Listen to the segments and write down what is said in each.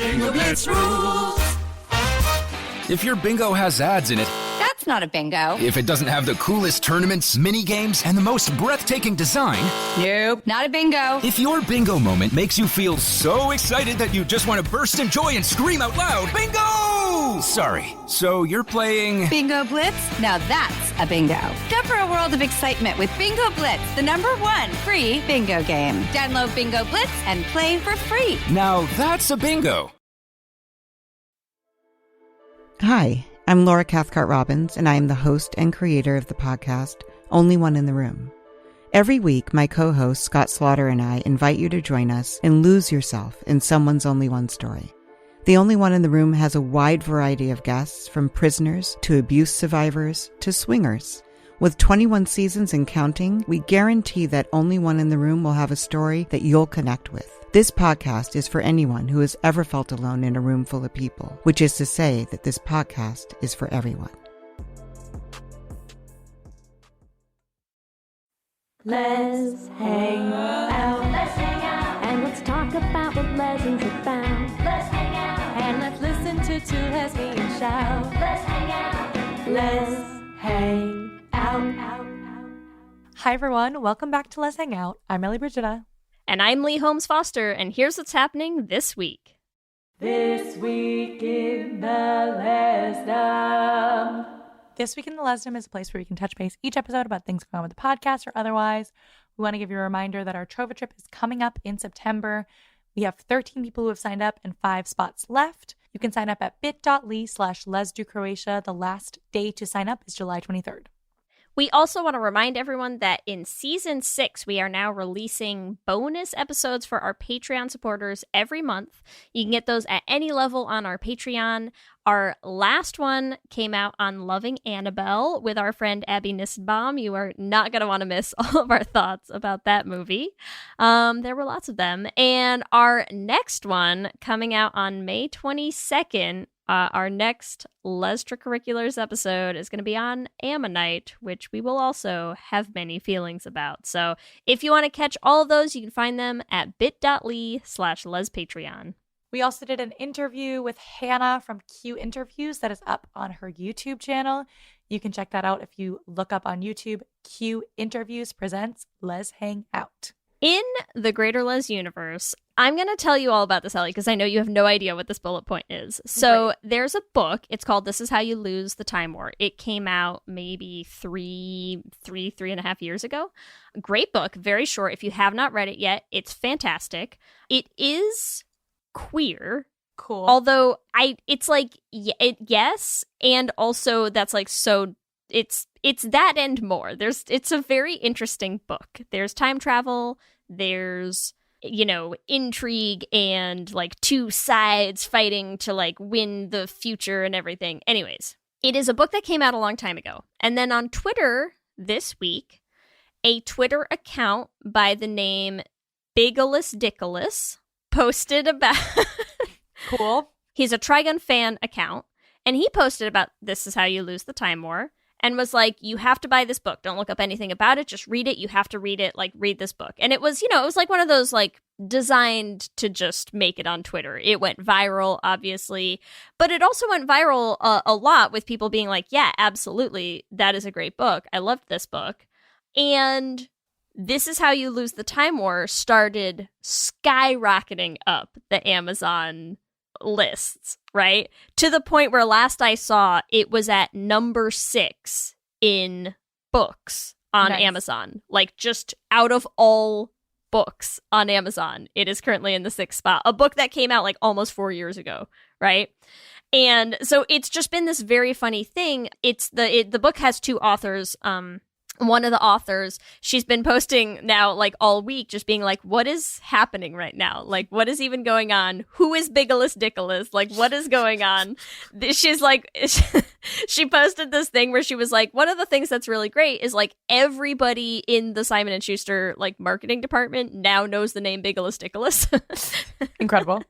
Bingo Blitz rules. If your bingo has ads in it, that's not a bingo. if it doesn't have the coolest tournaments, mini games, and the most breathtaking design, nope, not a bingo. If your bingo moment makes you feel so excited that you just want to burst in joy and scream out loud, bingo! Sorry, so you're playing Bingo Blitz? Now that's a bingo. Go for a world of excitement with Bingo Blitz, the #1 free bingo game. Download Bingo Blitz and play for free. Now that's a bingo. Hi, I'm Laura Cathcart-Robbins, and I am the host and creator of the podcast, Only One in the Room. Every week, my co-host Scott Slaughter and I invite you to join us and lose yourself in someone's only one story. The Only One in the Room has a wide variety of guests, from prisoners to abuse survivors to swingers. With 21 seasons and counting, we guarantee that Only One in the Room will have a story that you'll connect with. This podcast is for anyone who has ever felt alone in a room full of people, which is to say that this podcast is for everyone. Let's hang out. Let's hang out. And let's talk about what lesbians have found. Let's hang out. And let's listen to two lesbians shout. Let's hang out. Let's hang out. Hi, everyone. Welcome back to Let's Hang Out. I'm Ellie Brigida. And I'm Leigh Holmes Foster, and here's what's happening this week. This week in the Lesdom. This Week in the Lesdom is a place where we can touch base each episode about things going on with the podcast or otherwise. We want to give you a reminder that our Trova trip is coming up in September. We have 13 people who have signed up and 5 spots left. You can sign up at bit.ly/lesdocroatia. The last day to sign up is July 23rd. We also want to remind everyone that in Season 6, we are now releasing bonus episodes for our Patreon supporters every month. You can get those at any level on our Patreon. Our last one came out on Loving Annabelle with our friend Abby Nissenbaum. You are not going to want to miss all of our thoughts about that movie. There were lots of them. And our next one coming out on May 22nd, our next Lestracurriculars episode is going to be on Ammonite, which we will also have many feelings about. So if you want to catch all of those, you can find them at bit.ly/lespatreon. We also did an interview with Hannah from Q Interviews that is up on her YouTube channel. You can check that out if you look up on YouTube, Q Interviews presents Les Hang Out. In the Greater Les universe, I'm going to tell you all about this, Ellie, because I know you have no idea what this bullet point is. So There's a book. It's called This Is How You Lose the Time War. It came out maybe three and a half years ago. Great book, very short. If you have not read it yet, it's fantastic. It is queer. Cool. Although it's like, yes, and also that's like so... It's that and more. It's a very interesting book. There's time travel, there's, intrigue and like two sides fighting to like win the future and everything. Anyways, it is a book that came out a long time ago. And then on Twitter this week, a Twitter account by the name Bigalus Dickalus posted about Cool. He's a Trigun fan account, and he posted about This Is How You Lose the Time War. And was like, you have to buy this book. Don't look up anything about it. Just read it. You have to read it. Like, read this book. And it was, it was like one of those, like, designed to just make it on Twitter. It went viral, obviously. But it also went viral a lot with people being like, yeah, absolutely. That is a great book. I loved this book. And This Is How You Lose the Time War started skyrocketing up the Amazon lists, right? To the point where last I saw it was at number 6 in books on Amazon. Like, just out of all books on Amazon, it is currently in the 6th spot. A book that came out like almost 4 years ago, right? And so it's just been this very funny thing. The book has 2 authors. One of the authors, she's been posting now like all week, just being like, what is happening right now? Like, what is even going on? Who is Bigalus Dickalus? Like, what is going on? She's like, she posted this thing where she was like, one of the things that's really great is like everybody in the Simon & Schuster like marketing department now knows the name Bigalus Dickalus. Incredible.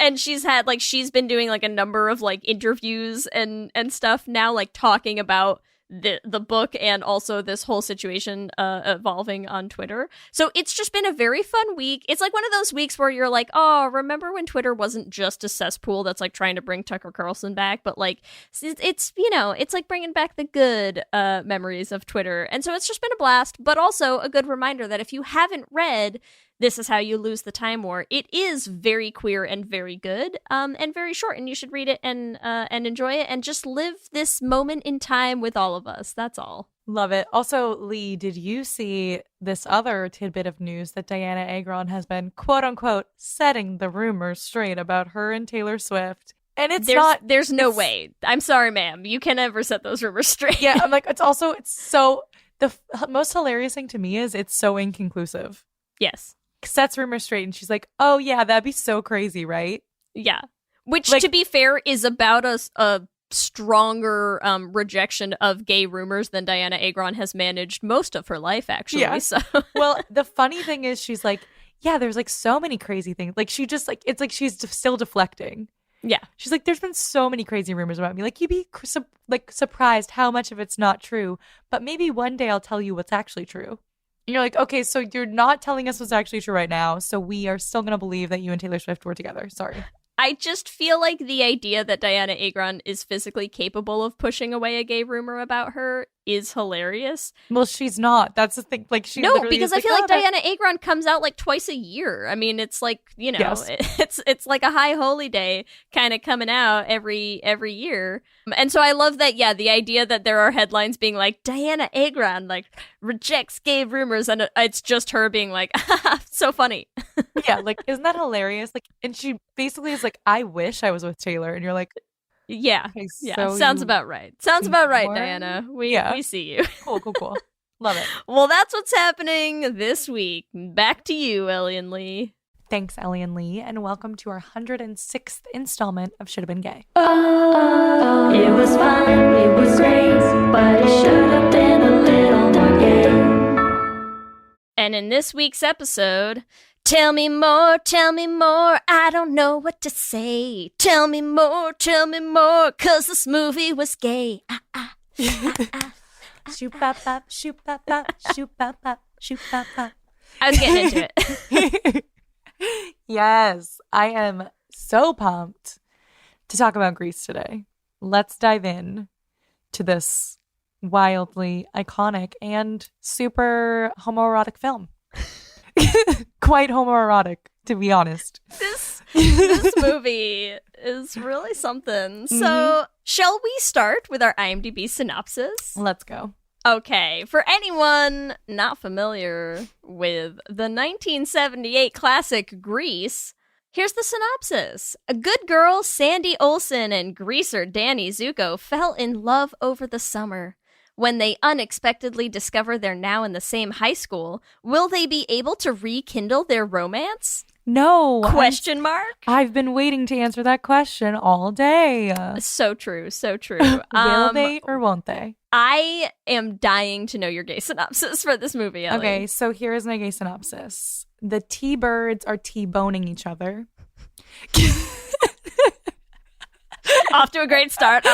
And she's been doing like a number of like interviews and stuff now, like talking about the book and also this whole situation evolving on Twitter. So it's just been a very fun week. It's like one of those weeks where you're like, oh, remember when Twitter wasn't just a cesspool that's like trying to bring Tucker Carlson back, but like it's you know, it's like bringing back the good memories of Twitter. And so it's just been a blast, but also a good reminder that if you haven't read This Is How You Lose the Time War, it is very queer and very good, and very short, and you should read it and enjoy it and just live this moment in time with all of us. That's all. Love it. Also, Leigh, did you see this other tidbit of news that Diana Agron has been, quote unquote, setting the rumors straight about her and Taylor Swift? And there's no way. I'm sorry, ma'am. You can never set those rumors straight. Yeah, I'm like, it's so, the most hilarious thing to me is it's so inconclusive. Yes. Sets rumors straight, and she's like, oh yeah, that'd be so crazy, right? Yeah. Which, like, to be fair, is about a stronger rejection of gay rumors than Diana Agron has managed most of her life, actually. Yeah. So. Well, the funny thing is she's like, yeah, there's like so many crazy things. Like she just like, it's like she's still deflecting. Yeah. She's like, there's been so many crazy rumors about me. Like, you'd be surprised how much of it's not true. But maybe one day I'll tell you what's actually true. And you're like, okay, so you're not telling us what's actually true right now. So we are still going to believe that you and Taylor Swift were together. Sorry. I just feel like the idea that Diana Agron is physically capable of pushing away a gay rumor about her is hilarious. Well, she's not. That's the thing. Like, she no, literally because is I feel like "Oh, Diana Agron comes out like twice a year. I mean, it's like, you know, Yes. it's like a high holy day kind of coming out every year. And so I love that. Yeah, the idea that there are headlines being like Diana Agron like rejects gay rumors, and it's just her being like, so funny. Yeah, like, isn't that hilarious? Like, and she basically is like, I wish I was with Taylor, and you're like, yeah, okay, yeah, so sounds you about right. Sounds about right, more? Diana. We see you. Cool. Love it. Well, that's what's happening this week. Back to you, Ellie and Leigh. Thanks, Ellie and Leigh, and welcome to our 106th installment of Should Have Been Gay. Oh, it was fun, it was great, but it should have been a little more gay. And in this week's episode, tell me more, I don't know what to say. Tell me more, 'cause this movie was gay. Shoot bop bop, shoot bop bop, shoot bop bop, shoot bop bop. I was getting into it. Yes, I am so pumped to talk about Grease today. Let's dive in to this wildly iconic and super homoerotic film. Quite homoerotic, to be honest. This movie is really something. So, shall we start with our IMDb synopsis? Let's go. Okay, for anyone not familiar with the 1978 classic Grease, here's the synopsis. A good girl, Sandy Olsen, and greaser Danny Zuko fell in love over the summer. When they unexpectedly discover they're now in the same high school, will they be able to rekindle their romance? No. Question mark? I've been waiting to answer that question all day. So true, so true. Will they or won't they? I am dying to know your gay synopsis for this movie, Ellie. Okay, so here's my gay synopsis. The T-birds are T-boning each other. Off to a great start.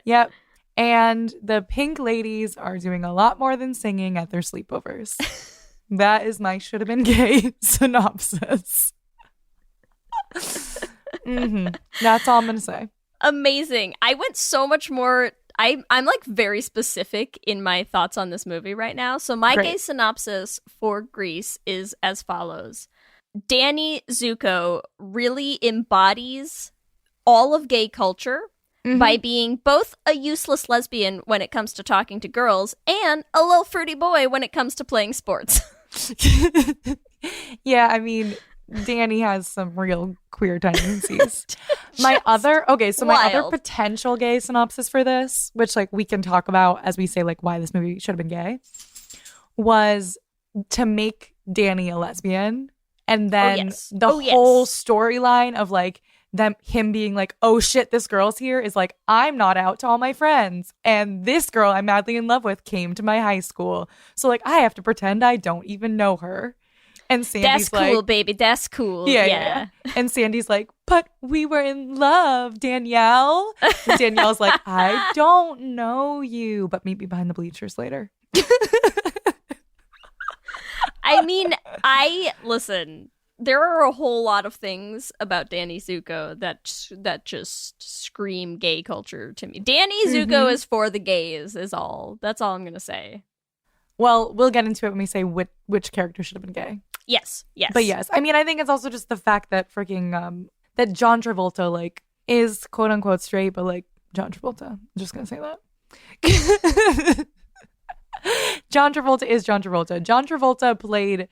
Yep. And the pink ladies are doing a lot more than singing at their sleepovers. That is my should have been gay synopsis. That's all I'm going to say. Amazing. I went so much more. I'm like very specific in my thoughts on this movie right now. So my gay synopsis for Grease is as follows. Danny Zuko really embodies all of gay culture by being both a useless lesbian when it comes to talking to girls and a little fruity boy when it comes to playing sports. Yeah, I mean, Danny has some real queer tendencies. My other potential gay synopsis for this, which like we can talk about as we say like why this movie should have been gay, was to make Danny a lesbian, and then whole storyline of like him being like, oh shit, this girl's here, is like, I'm not out to all my friends, and this girl I'm madly in love with came to my high school, so like I have to pretend I don't even know her. And Sandy's that's cool, like, baby. That's cool. Yeah. And Sandy's like, but we were in love, Danielle. And Danielle's like, I don't know you, but meet me behind the bleachers later. I mean, listen. There are a whole lot of things about Danny Zuko that just scream gay culture to me. Danny Zuko is for the gays, is all. That's all I'm gonna say. Well, we'll get into it when we say which character should have been gay. Yes. But yes, I mean, I think it's also just the fact that freaking that John Travolta like is quote unquote straight, but like John Travolta. I'm just gonna say that. John Travolta is John Travolta. John Travolta played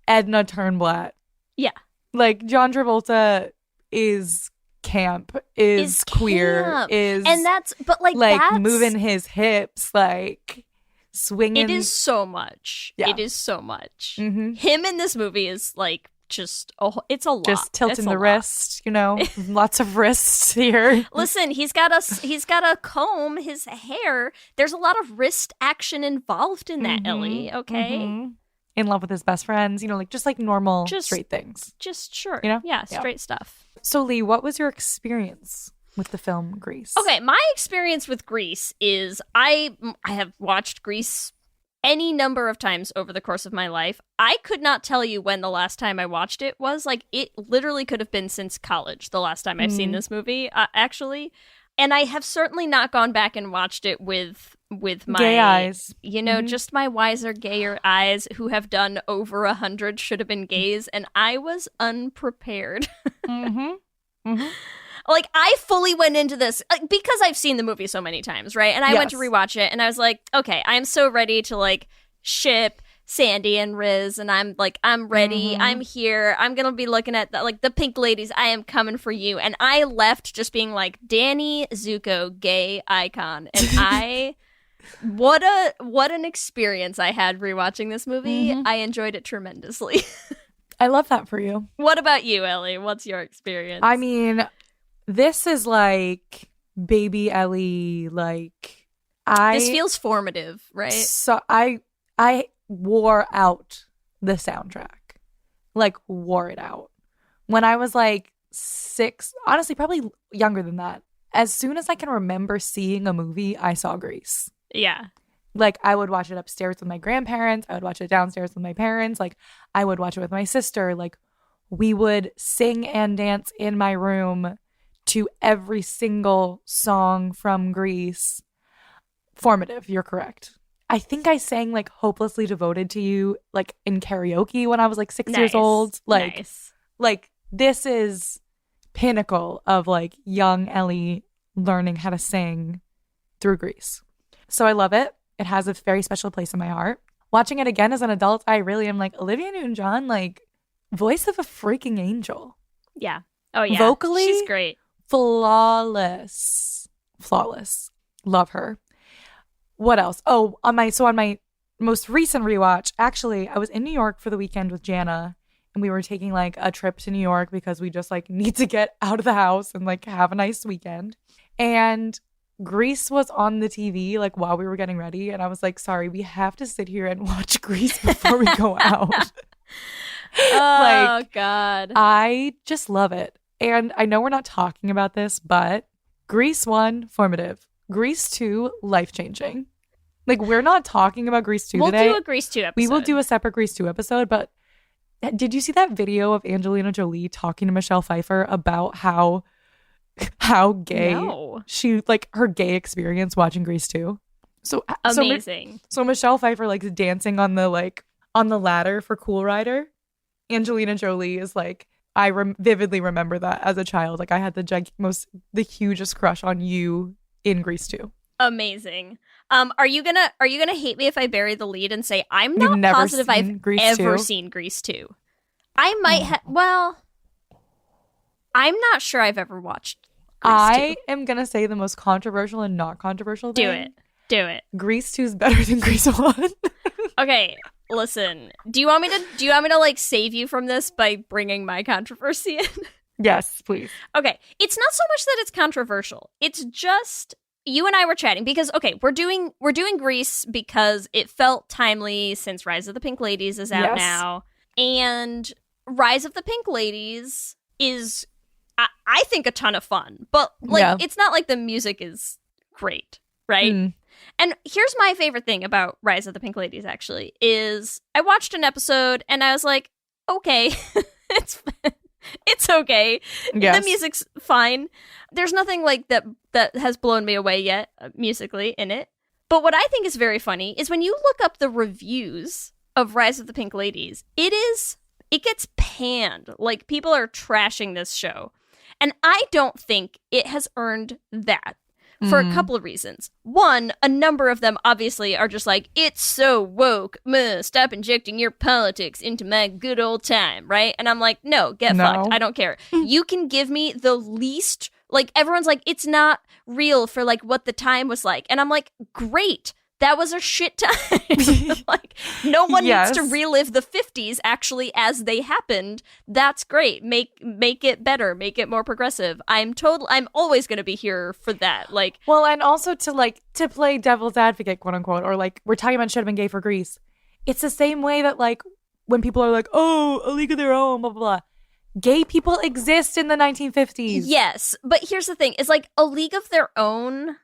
Edna Turnblatt. Yeah. Like, John Travolta is camp, is queer, camp. is... And that's... But, like, that's... moving his hips, like, swinging... It is so much. Yeah. It is so much. Mm-hmm. Him in this movie is, like, just... it's a lot. Just tilting it's the wrist, you know? Lots of wrists here. Listen, he's got a comb his hair. There's a lot of wrist action involved in that, Ellie, okay? Mm-hmm. In love with his best friends, you know, like just like normal straight things. Just sure. You know? Yeah, straight stuff. So, Leigh, what was your experience with the film Grease? Okay, my experience with Grease is I have watched Grease any number of times over the course of my life. I could not tell you when the last time I watched it was. Like, it literally could have been since college, the last time I've seen this movie, actually. And I have certainly not gone back and watched it with my gay eyes, you know, just my wiser, gayer eyes who have done over 100 should have been gays, and I was unprepared. Like, I fully went into this because I've seen the movie so many times, right? And I went to rewatch it, and I was like, okay, I am so ready to like ship Sandy and Riz, and I'm like, I'm ready. I'm here. I'm gonna be looking at the pink ladies. I am coming for you. And I left just being like, Danny Zuko, gay icon, and what an experience I had rewatching this movie. I enjoyed it tremendously. I love that for you. What about you, Ellie? What's your experience? I mean, this is like baby Ellie. Like, this feels formative, right? So I wore out the soundtrack, like wore it out when I was like 6, honestly probably younger than that. As soon as I can remember seeing a movie, I saw Grease. Yeah. Like, I would watch it upstairs with my grandparents, I would watch it downstairs with my parents, like I would watch it with my sister. Like, we would sing and dance in my room to every single song from Grease. Formative, you're correct. I think I sang like Hopelessly Devoted to You like in karaoke when I was like 6 years old. Like, like this is pinnacle of like young Ellie learning how to sing through Grease. So I love it. It has a very special place in my heart. Watching it again as an adult, I really am like, Olivia Newton-John, like voice of a freaking angel. Yeah. Oh yeah. Vocally, she's great. Flawless. Love her. What else? Oh, on my most recent rewatch, actually, I was in New York for the weekend with Jana, and we were taking like a trip to New York because we just like need to get out of the house and like have a nice weekend. And Grease was on the TV like while we were getting ready, and I was like, sorry, we have to sit here and watch Grease before we go out. Oh God. I just love it. And I know we're not talking about this, but Grease 1, formative. Grease 2, life-changing. Like, we're not talking about Grease 2 today. We'll do a Grease 2 episode. We will do a separate Grease 2 episode, but did you see that video of Angelina Jolie talking to Michelle Pfeiffer about how gay she, like, her gay experience watching Grease 2? So amazing. So Michelle Pfeiffer, like, dancing on the ladder for Cool Rider. Angelina Jolie is like, I vividly remember that as a child. Like, I had the hugest crush on you in Grease 2. Amazing. Are you gonna hate me if I bury the lead and say I'm not positive I've ever seen Grease 2? I might have. Well, I'm not sure I've ever watched Grease 2. I am gonna say the most controversial and not controversial thing. Do it. Grease 2 is better than Grease 1. Okay, listen. Do you want me to like save you from this by bringing my controversy in? Yes, please. Okay, it's not so much that it's controversial. It's just you and I were chatting because we're doing Grease because it felt timely since Rise of the Pink Ladies is out now. And Rise of the Pink Ladies is, I think, a ton of fun. But, like, it's not like the music is great, right? And here's my favorite thing about Rise of the Pink Ladies, actually, is I watched an episode and I was like, okay, it's okay. Yes. The music's fine. There's nothing like that has blown me away yet, musically, in it. But what I think is very funny is when you look up the reviews of Rise of the Pink Ladies, it gets panned. Like, people are trashing this show. And I don't think it has earned that. For a couple of reasons. One, a number of them obviously are just like, it's so woke. Stop injecting your politics into my good old time, right? And I'm like, no, get fucked. I don't care. You can give me the least, like, everyone's like, it's not real for, like, what the time was like. And I'm like, great. That was a shit time. Like, no one needs to relive the 50s actually as they happened. That's great. Make it better. Make it more progressive. I'm always going to be here for that. Like, well, and also to play devil's advocate, quote unquote, or like we're talking about should have been gay for Grease. It's the same way that, like, when people are like, oh, A League of Their Own, blah, blah, blah. Gay people exist in the 1950s. Yes, but here's the thing. It's like A League of Their Own,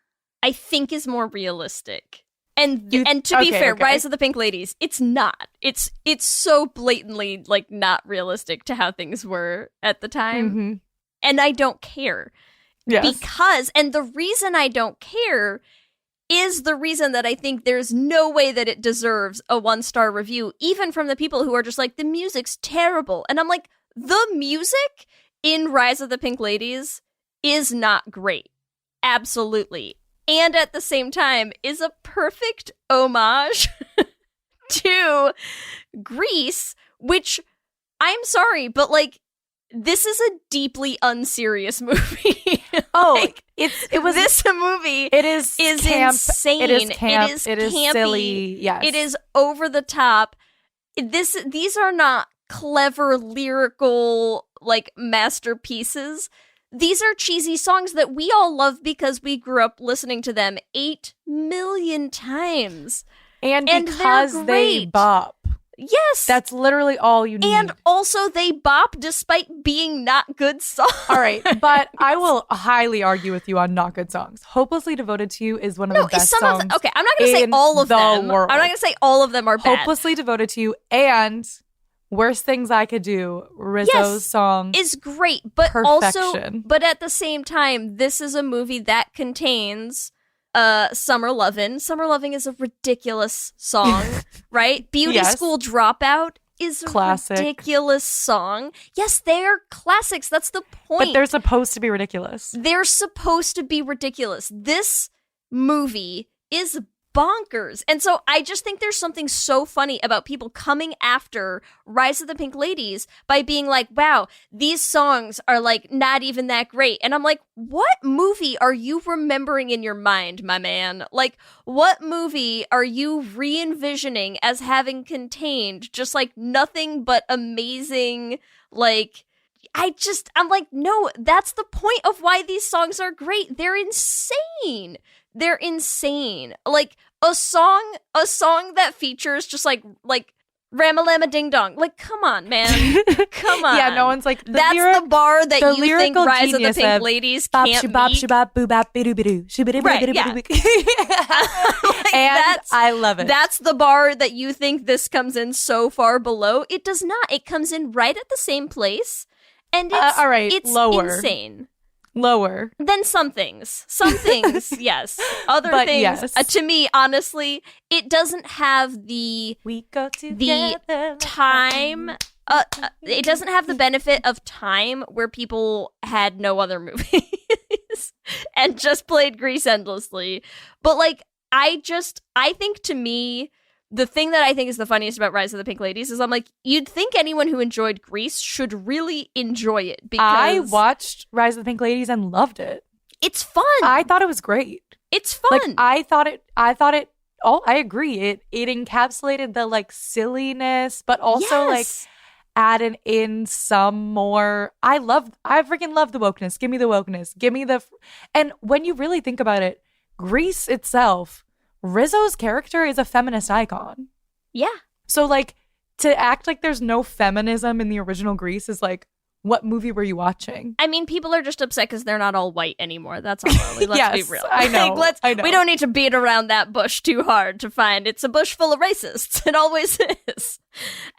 I think, is more realistic. And to be fair, Rise of the Pink Ladies, it's not. It's so blatantly, like, not realistic to how things were at the time. And I don't care. Yes. And the reason I don't care is the reason that I think there's no way that it deserves a 1-star review, even from the people who are just like, the music's terrible. And I'm like, the music in Rise of the Pink Ladies is not great. Absolutely. And at the same time is a perfect homage to Grease, which, I'm sorry, but, like, this is a deeply unserious movie. Like, this movie is camp, insane. It is camp. It is campy. silly. Yes. It is over the top. These are not clever lyrical, like, masterpieces. These are cheesy songs that we all love because we grew up listening to them 8 million times. And because they bop. Yes. That's literally all you need. And also they bop despite being not good songs. All right, but I will highly argue with you on not good songs. Hopelessly Devoted to You is one of the best songs. Okay, I'm not going to say all of them. World. I'm not going to say all of them are bad. Hopelessly Devoted to You and Worst Things I Could Do, Rizzo's song, is great, but perfection. Also, but at the same time, this is a movie that contains Summer Lovin'. Summer Lovin' is a ridiculous song, right? Beauty School Dropout is a ridiculous song. Yes, they're classics. That's the point. But they're supposed to be ridiculous. They're supposed to be ridiculous. This movie is bonkers. And so I just think there's something so funny about people coming after Rise of the Pink Ladies by being like, wow, these songs are, like, not even that great. And I'm like, what movie are you remembering in your mind, my man? Like, what movie are you re-envisioning as having contained just, like, nothing but amazing, like, I'm like, no, that's the point of why these songs are great. They're insane. They're insane. Like, a song that features just like Ramalama Ding Dong. Like, come on, man. Come on. Yeah, no one's like, that's the bar that you think Rise of the Pink Ladies can't meet. Right, yeah. And I love it. That's the bar that you think this comes in so far below. It does not. It comes in right at the same place. And it's, all right, it's lower. Insane. Lower. Then some things. Some things, yes. Other but things, yes. To me, honestly, it doesn't have the time. It doesn't have the benefit of time where people had no other movies and just played Grease endlessly. But, like, I think, to me, the thing that I think is the funniest about Rise of the Pink Ladies is I'm like, you'd think anyone who enjoyed Grease should really enjoy it, because I watched Rise of the Pink Ladies and loved it. It's fun. I thought it was great. It's fun. Like, I thought it I agree. It encapsulated the, like, silliness, but also like added in some more. I freaking love the wokeness. Give me the wokeness. Give me and when you really think about it, Grease itself, Rizzo's character is a feminist icon. Yeah. So, like, to act like there's no feminism in the original Grease is like, what movie were you watching? I mean, people are just upset because they're not all white anymore. That's all. Ellie. Let's Yes, be real. I know. I know. We don't need to beat around that bush too hard to find it's a bush full of racists. It always is,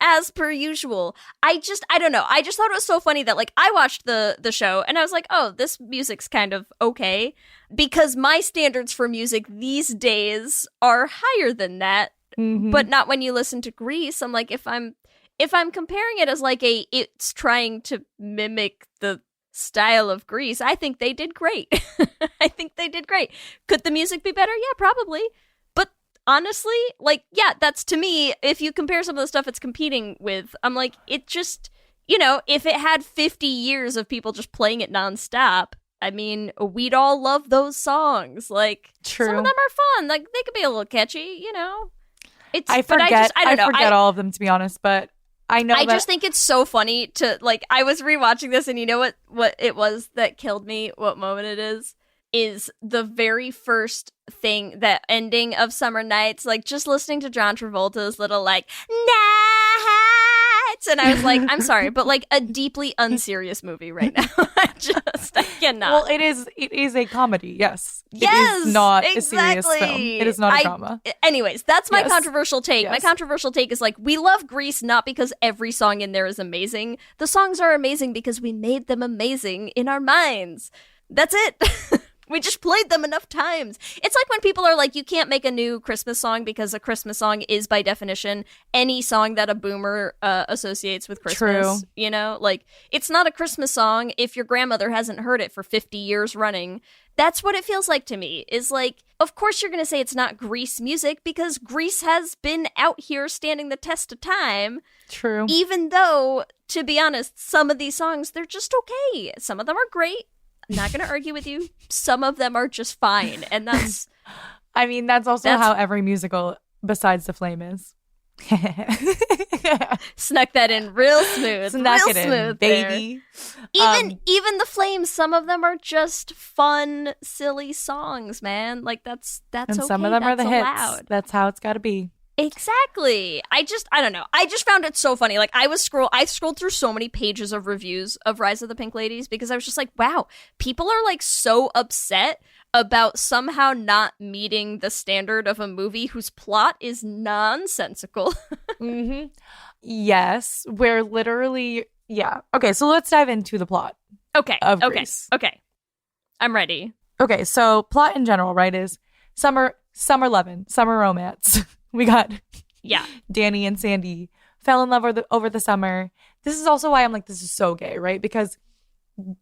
as per usual. I don't know. I just thought it was so funny that like I watched the show and I was like, oh, this music's kind of okay, because my standards for music these days are higher than that. Mm-hmm. But not when you listen to Grease. I'm like, if I'm comparing it as like it's trying to mimic the style of Grease, I think they did great. I think they did great. Could the music be better? Yeah, probably. But honestly, like, yeah, that's to me, if you compare some of the stuff it's competing with, I'm like, it just, if it had 50 years of people just playing it nonstop, I mean, we'd all love those songs. Like, True. Some of them are fun. Like, they could be a little catchy, I forget all of them, to be honest, but I know I just think it's so funny to, like, I was rewatching this and you know what it was that killed me, what moment it is the very first thing, that ending of Summer Nights, like, just listening to John Travolta's little, like, nights, and I was like, I'm sorry, but, like, a deeply unserious movie right now. I cannot. Well, it is a comedy, yes. Yes, it is not exactly. a serious film. It is not a drama. Anyways, that's my Yes. controversial take. Yes. My controversial take is like, we love Grease not because every song in there is amazing. The songs are amazing because we made them amazing in our minds. That's it. We just played them enough times. It's like when people are like, you can't make a new Christmas song because a Christmas song is, by definition, any song that a boomer associates with Christmas. True. Like, it's not a Christmas song if your grandmother hasn't heard it for 50 years running. That's what it feels like to me, is like, of course you're going to say it's not Grease music because Grease has been out here standing the test of time. True. Even though, to be honest, some of these songs, they're just okay. Some of them are great. I'm not going to argue with you. Some of them are just fine. And that's... I mean, that's also how every musical besides The Flame is. Snuck that in real smooth. Snuck real it smooth in, baby. Even The Flame, some of them are just fun, silly songs, man. Like, that's and okay. some of them are the allowed. hits. That's how it's got to be. Exactly. I don't know. I just found it so funny. Like, I scrolled through so many pages of reviews of Rise of the Pink Ladies because I was just like, wow, people are like so upset about somehow not meeting the standard of a movie whose plot is nonsensical. Mm-hmm. Yes, we're literally, yeah. Okay, so let's dive into the plot. Okay. Grease. Okay. I'm ready. Okay, so plot in general, right, is summer lovin', summer romance. We got Danny and Sandy fell in love over the summer. This is also why I'm like, this is so gay, right? Because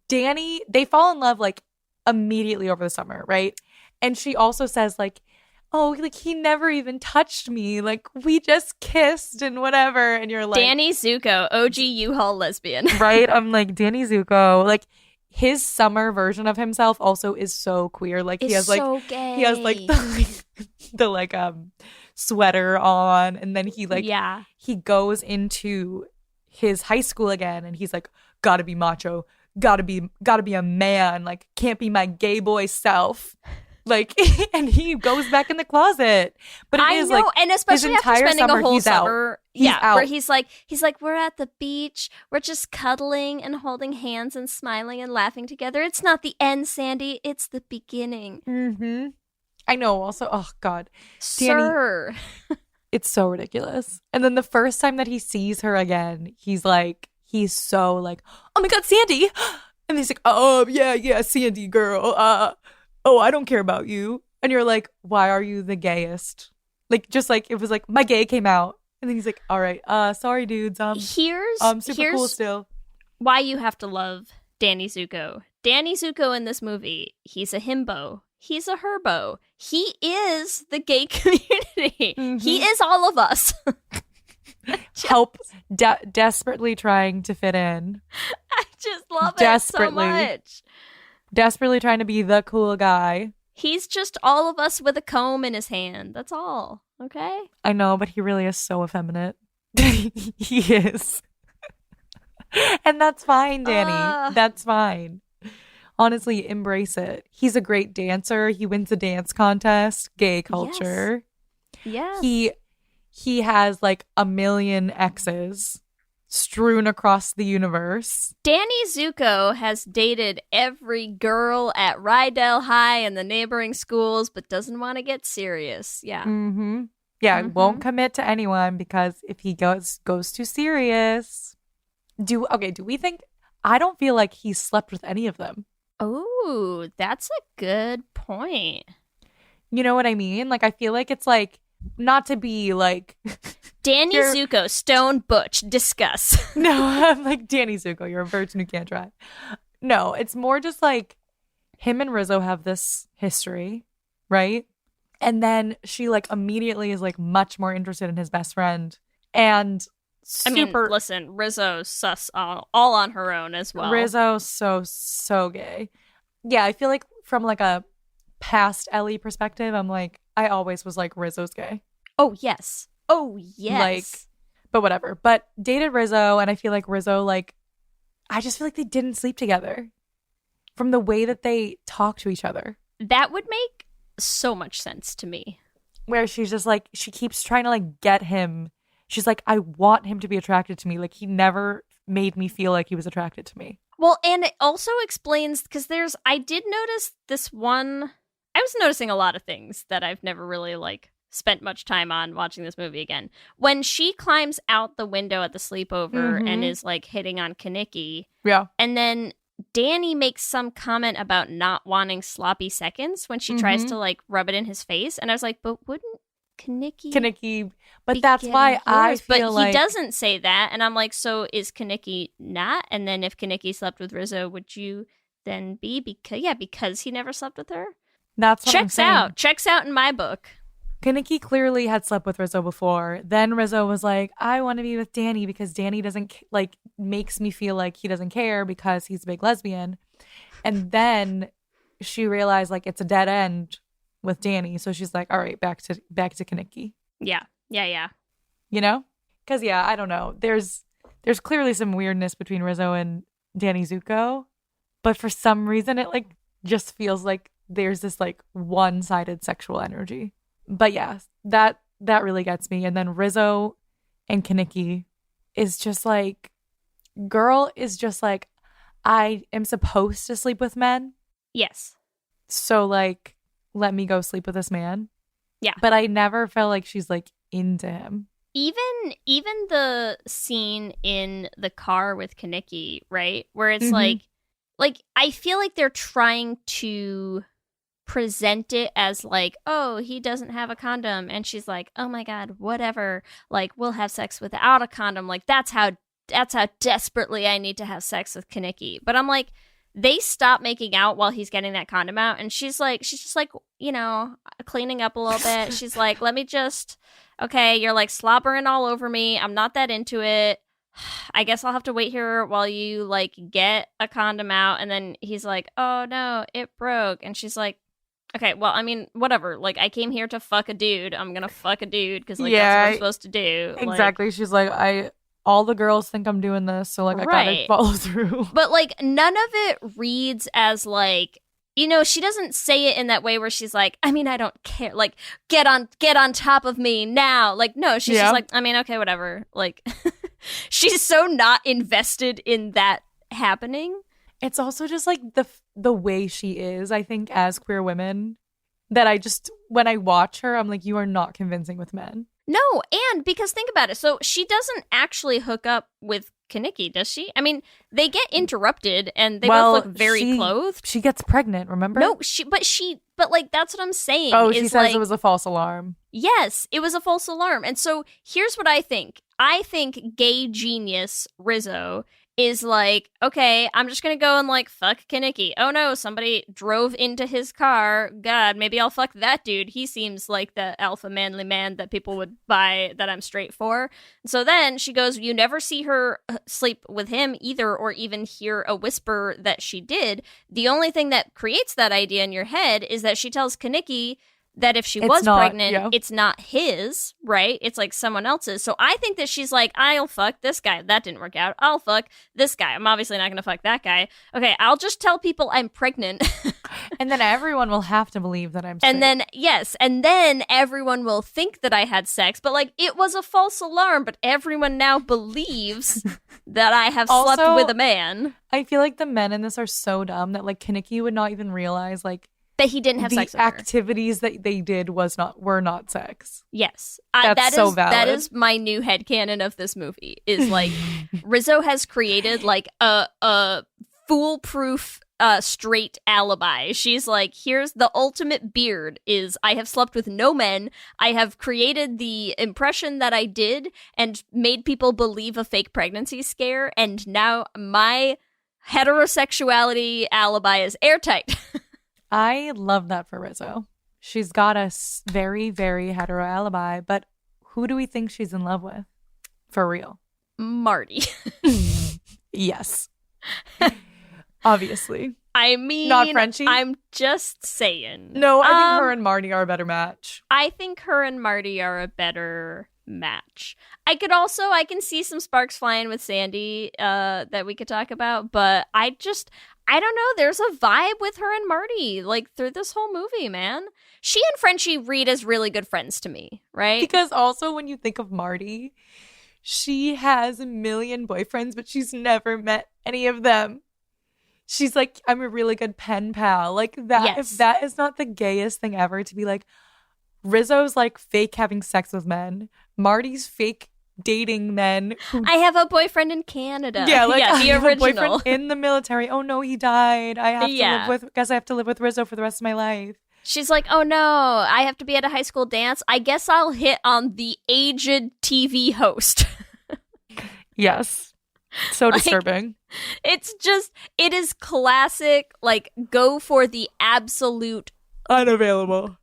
Danny, they fall in love like immediately over the summer, right? And she also says like, oh, like he never even touched me. Like we just kissed and whatever. And you're like, Danny Zuko, OG U-Haul lesbian. Right? I'm like, Danny Zuko, like his summer version of himself also is so queer. Like he has like, so gay. He has like the sweater on, and then he goes into his high school again, and he's like, gotta be macho, gotta be a man, like can't be my gay boy self, like, and he goes back in the closet. But I know, like, and especially after spending a whole summer, out. Where he's like, we're at the beach, we're just cuddling and holding hands and smiling and laughing together. It's not the end, Sandy. It's the beginning. Mm-hmm. I know. Also, oh God, Sir. Danny, it's so ridiculous. And then the first time that he sees her again, he's so like, oh my God, Sandy. And he's like, oh yeah, Sandy girl. Oh, I don't care about you. And you're like, why are you the gayest? Like, just like, it was like, my gay came out. And then he's like, all right, sorry dudes. Super cool still. Why you have to love Danny Zuko. Danny Zuko in this movie, he's a himbo. He's a herbo. He is the gay community. Mm-hmm. He is all of us. Desperately trying to fit in. I just love it so much. Desperately trying to be the cool guy. He's just all of us with a comb in his hand. That's all. Okay? I know, but he really is so effeminate. He is. And that's fine, Danny. That's fine. Honestly, embrace it. He's a great dancer. He wins a dance contest. Gay culture. Yes. he has like a million exes strewn across the universe. Danny Zuko has dated every girl at Rydell High and the neighboring schools, but doesn't want to get serious. Yeah. Mm-hmm. Yeah, won't commit to anyone because if he goes too serious. Do we think? I don't feel like he slept with any of them. Oh, that's a good point. You know what I mean? Like, I feel like it's like, not to be like... Danny Zuko, Stone Butch, discuss. No, I'm like, Danny Zuko, you're a virgin who can't drive. No, it's more just like him and Rizzo have this history, right? And then she like immediately is like much more interested in his best friend. And listen, Rizzo's sus all on her own as well. Rizzo's so gay. Yeah, I feel like from like a past Ellie perspective, I'm like, I always was like, Rizzo's gay. Oh, yes. Oh, yes. Like, but whatever. But dated Rizzo, and I feel like Rizzo, like, I just feel like they didn't sleep together from the way that they talk to each other. That would make so much sense to me. Where she's just like, she keeps trying to like get him. She's like, I want him to be attracted to me. Like, he never made me feel like he was attracted to me. Well, and it also explains, because I did notice this one, I was noticing a lot of things that I've never really like spent much time on watching this movie again. When she climbs out the window at the sleepover and is like hitting on Kaneki. Yeah. And then Danny makes some comment about not wanting sloppy seconds when she tries to like rub it in his face. And I was like, but wouldn't Kaneki, but that's why I feel like... But he doesn't say that. And I'm like, so is Kaneki not? And then if Kaneki slept with Rizzo, would you then be? Because he never slept with her? That's what I'm saying. Checks out in my book. Kaneki clearly had slept with Rizzo before. Then Rizzo was like, I want to be with Danny because Danny doesn't, like, makes me feel like he doesn't care because he's a big lesbian. And then she realized, like, it's a dead end with Danny. So she's like, all right, back to Kaneki. Yeah. You know? Because, yeah, I don't know. There's clearly some weirdness between Rizzo and Danny Zuko. But for some reason, it, like, just feels like there's this, like, one-sided sexual energy. But yeah, that really gets me. And then Rizzo and Kaneki is just like, girl is just like, I am supposed to sleep with men. Yes. So like, let me go sleep with this man. Yeah. But I never felt like she's like into him. Even the scene in the car with Kaneki, right? Where it's like I feel like they're trying to present it as like, oh, he doesn't have a condom, and she's like, oh my god, whatever, like, we'll have sex without a condom, like that's how desperately I need to have sex with Kaneki. But I'm like, they stop making out while he's getting that condom out, and she's just like, you know, cleaning up a little bit. She's like, let me just, okay, you're like slobbering all over me, I'm not that into it, I guess I'll have to wait here while you like get a condom out. And then he's like, oh no, it broke. And she's like, okay, well, I mean, whatever. Like, I came here to fuck a dude. I'm gonna fuck a dude because, like, that's what I'm supposed to do. Exactly. Like, she's like, all the girls think I'm doing this, so, like, I gotta follow through. But, like, none of it reads as, like, you know, she doesn't say it in that way where she's like, I mean, I don't care. Like, get on top of me now. Like, no, she's just like, I mean, okay, whatever. Like, she's so not invested in that happening. It's also just like the way she is, I think, as queer women, that I just, when I watch her, I'm like, you are not convincing with men. No, and because think about it. So she doesn't actually hook up with Kaneki, does she? I mean, they get interrupted and they both look very clothed. She gets pregnant, remember? No, but like, that's what I'm saying. Oh, she says like, it was a false alarm. Yes, it was a false alarm. And so here's what I think. I think gay genius Rizzo is like, okay, I'm just gonna go and like fuck Kaneki. Oh no, somebody drove into his car. God, maybe I'll fuck that dude. He seems like the alpha manly man that people would buy that I'm straight for. So then she goes, you never see her sleep with him either, or even hear a whisper that she did. The only thing that creates that idea in your head is that she tells Kaneki that if she was pregnant, it's not his, right? It's like someone else's. So I think that she's like, I'll fuck this guy. That didn't work out. I'll fuck this guy. I'm obviously not going to fuck that guy. Okay, I'll just tell people I'm pregnant. And then everyone will have to believe that I'm straight. And then everyone will think that I had sex, but like it was a false alarm, but everyone now believes that I have slept with a man. I feel like the men in this are so dumb that like Kaneki would not even realize like that he didn't have sex with her. The activities that they did were not sex. Yes. That's so valid. That is my new headcanon of this movie, is like Rizzo has created like a foolproof straight alibi. She's like, here's the ultimate beard is I have slept with no men. I have created the impression that I did and made people believe a fake pregnancy scare. And now my heterosexuality alibi is airtight. I love that for Rizzo. She's got a very, very hetero alibi, but who do we think she's in love with? For real. Marty. Yes. Obviously. I mean, not Frenchie. I'm just saying. No, I think her and Marty are a better match. I think her and Marty are a better match. I can see some sparks flying with Sandy that we could talk about, but I don't know. There's a vibe with her and Marty, like, through this whole movie, man. She and Frenchie read as really good friends to me, right? Because also when you think of Marty, she has a million boyfriends, but she's never met any of them. She's like, I'm a really good pen pal. Like, that. Yes. If that is not the gayest thing ever, to be like, Rizzo's like fake having sex with men. Marty's fake dating men. I have a boyfriend in Canada. Yeah, like yeah, I the have original. a boyfriend in the military. Oh no, he died. I have to live with Rizzo for the rest of my life. She's like, oh no, I have to be at a high school dance. I guess I'll hit on the aged TV host. Yes. So disturbing. It is classic, like, go for the absolute unavailable,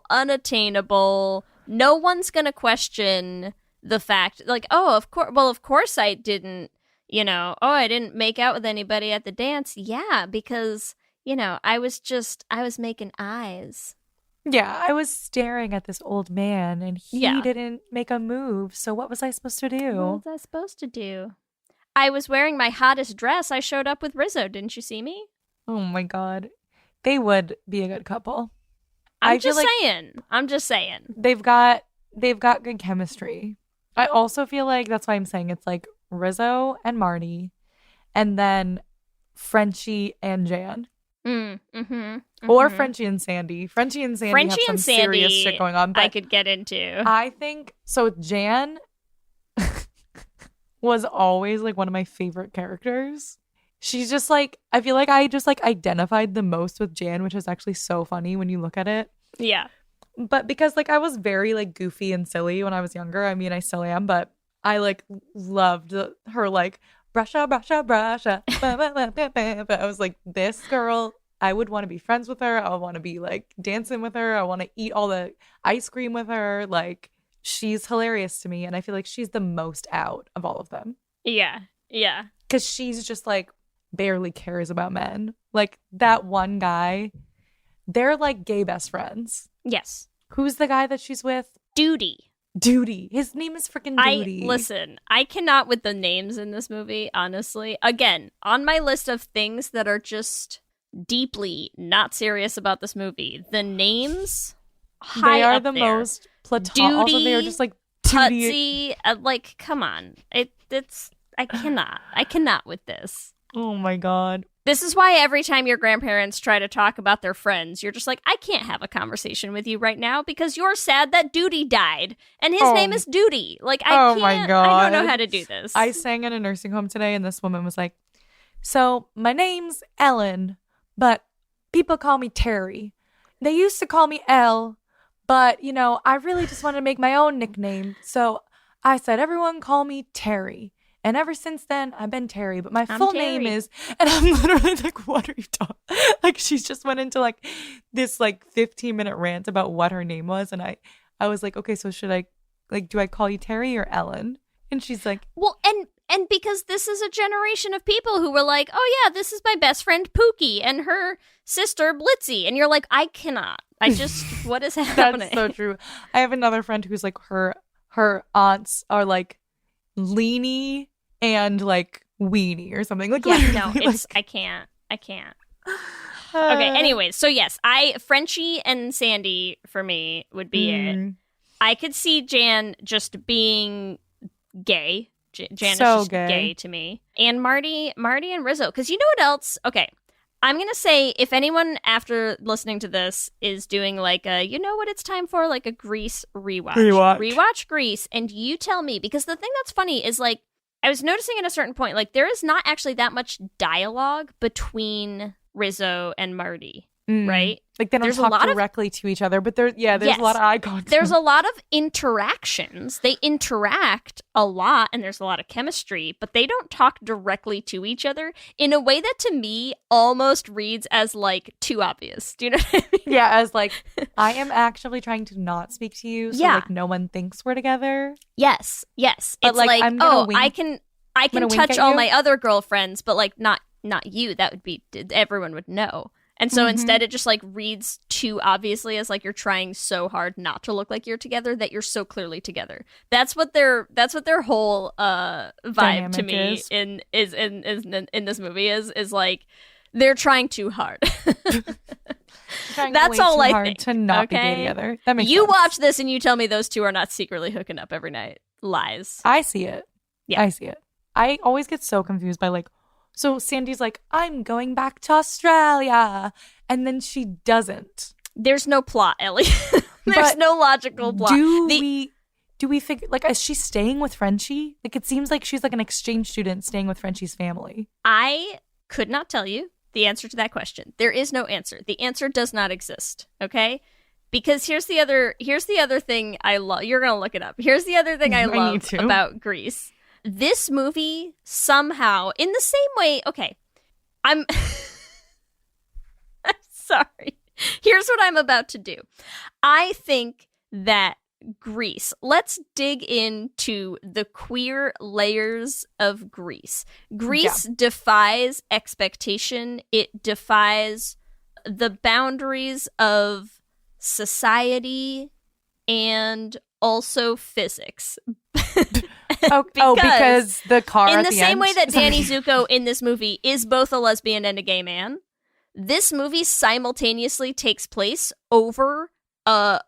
unattainable. No one's gonna question the fact, like, of course I didn't, I didn't make out with anybody at the dance. Yeah, because, I was making eyes. Yeah, I was staring at this old man and he didn't make a move. So what was I supposed to do? I was wearing my hottest dress. I showed up with Rizzo. Didn't you see me? Oh my God. They would be a good couple. I'm just saying. They've got good chemistry. I also feel like that's why I'm saying it's like Rizzo and Marty and then Frenchie and Jan. Or Frenchie and Sandy. Frenchie and Sandy have some serious shit going on. But I could get into. I think so. Jan was always like one of my favorite characters. She's just like, I feel like I just like identified the most with Jan, which is actually so funny when you look at it. Yeah. But because like I was very like goofy and silly when I was younger. I mean, I still am, but I like loved her like brusha. But I was like, this girl, I would want to be friends with her. I would want to be like dancing with her. I want to eat all the ice cream with her. Like, she's hilarious to me. And I feel like she's the most out of all of them. Yeah. Yeah. Because she's just like barely cares about men. Like that one guy, they're like gay best friends. Yes. Who's the guy that she's with? Duty. His name is freaking Duty. Listen, I cannot with the names in this movie, honestly. Again, on my list of things that are just deeply not serious about this movie, the names high they are up the there. Most platonic. Also, they are just like Tutsy. Like, come on. It's I cannot with this. Oh my God. This is why every time your grandparents try to talk about their friends, you're just like, I can't have a conversation with you right now because you're sad that Duty died. And his name is Duty. Like, I can't. My God. I don't know how to do this. I sang in a nursing home today and this woman was like, so my name's Ellen, but people call me Terry. They used to call me Elle, but, I really just wanted to make my own nickname. So I said, everyone call me Terry. And ever since then, I've been Terry, but my full name is, and I'm literally like, what are you talking? Like, she just went into like this like 15-minute rant about what her name was. And I was like, okay, so should I, like, do I call you Terry or Ellen? And she's like, well, and because this is a generation of people who were like, oh yeah, this is my best friend Pookie and her sister Blitzy. And you're like, I cannot. What is happening? That's so true. I have another friend who's like, her aunts are like Leanie and like Weenie or something. Like, yeah, no, like, I can't. Okay, anyways, so yes, Frenchie and Sandy for me would be it. I could see Jan just being gay. Jan is So just gay. gay to me. And Marty and Rizzo. Because you know what else? Okay, I'm going to say if anyone after listening to this is doing like a, you know what it's time for? Like a Grease rewatch. Rewatch Grease, and you tell me. Because the thing that's funny is like, I was noticing at a certain point, like there is not actually that much dialogue between Rizzo and Marty. Right? Like they don't talk directly to each other, but there's a lot of eye contact. There's a lot of interactions. They interact a lot and there's a lot of chemistry, but they don't talk directly to each other in a way that to me almost reads as like too obvious. Do you know what I mean? Yeah, as like I am actually trying to not speak to you so like no one thinks we're together. Yes. But it's like I'm gonna wink. I can touch all my other girlfriends, but like not you. That would be everyone would know. And so instead it just like reads too obviously as like you're trying so hard not to look like you're together that you're so clearly together. That's what their whole vibe Dynamic to me is. in this movie is like they're trying too hard. That's all I think. To not be gay together. That makes you sense. watch this and you tell me those two are not secretly hooking up every night. Lies. I see it. Yeah. I see it. I always get so confused by like, so Sandy's like, I'm going back to Australia. And then she doesn't. There's no plot, Ellie. There's no logical plot. Do we figure, like, is she staying with Frenchie? Like, it seems like she's like an exchange student staying with Frenchie's family. I could not tell you the answer to that question. There is no answer. The answer does not exist. Okay? Because here's the other thing I love. You're going to look it up. Here's the other thing I love about Grease. This movie somehow, in the same way, okay, I'm sorry. Here's what I'm about to do. I think that Grease, let's dig into the queer layers of Grease. Grease defies expectation. It defies the boundaries of society and also physics. Because the car in at the same end? way that Danny Zuko in this movie is both a lesbian and a gay man, this movie simultaneously takes place over a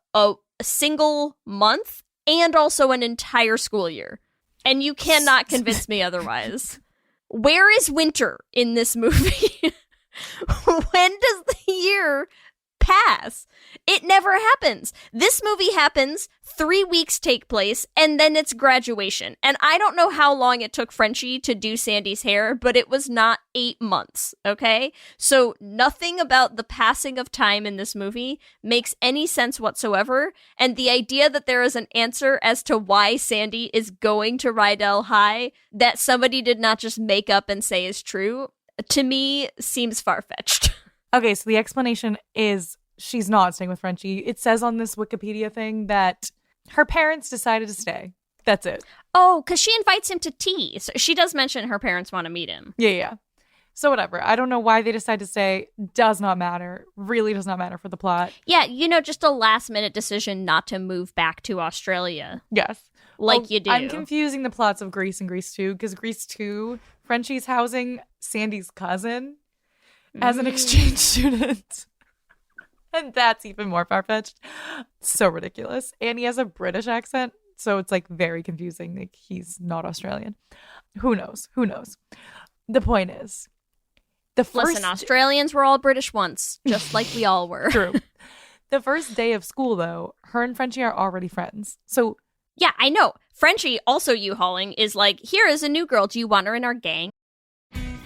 single month and also an entire school year. And you cannot convince me otherwise. Where is winter in this movie? When does the year pass? It never happens. This movie happens, 3 weeks take place, and then it's graduation. And I don't know how long it took Frenchie to do Sandy's hair, but it was not 8 months, okay? So nothing about the passing of time in this movie makes any sense whatsoever, and the idea that there is an answer as to why Sandy is going to Rydell High that somebody did not just make up and say is true, to me, seems far-fetched. Okay, so the explanation is she's not staying with Frenchie. It says on this Wikipedia thing that her parents decided to stay. That's it. Oh, because she invites him to tea. So she does mention her parents want to meet him. Yeah. So whatever. I don't know why they decide to stay. Does not matter. Really does not matter for the plot. Yeah, just a last-minute decision not to move back to Australia. Yes. Like you do. I'm confusing the plots of Grease and Grease 2, because Grease 2, Frenchie's housing Sandy's cousin as an exchange student. And that's even more far-fetched. So ridiculous. And he has a British accent, so it's like very confusing. Like he's not Australian. Who knows? The point is, Listen, Australians were all British once, just like we all were. True. The first day of school, though, her and Frenchie are already friends. So yeah, I know. Frenchie, also U-hauling, is like, here is a new girl. Do you want her in our gang?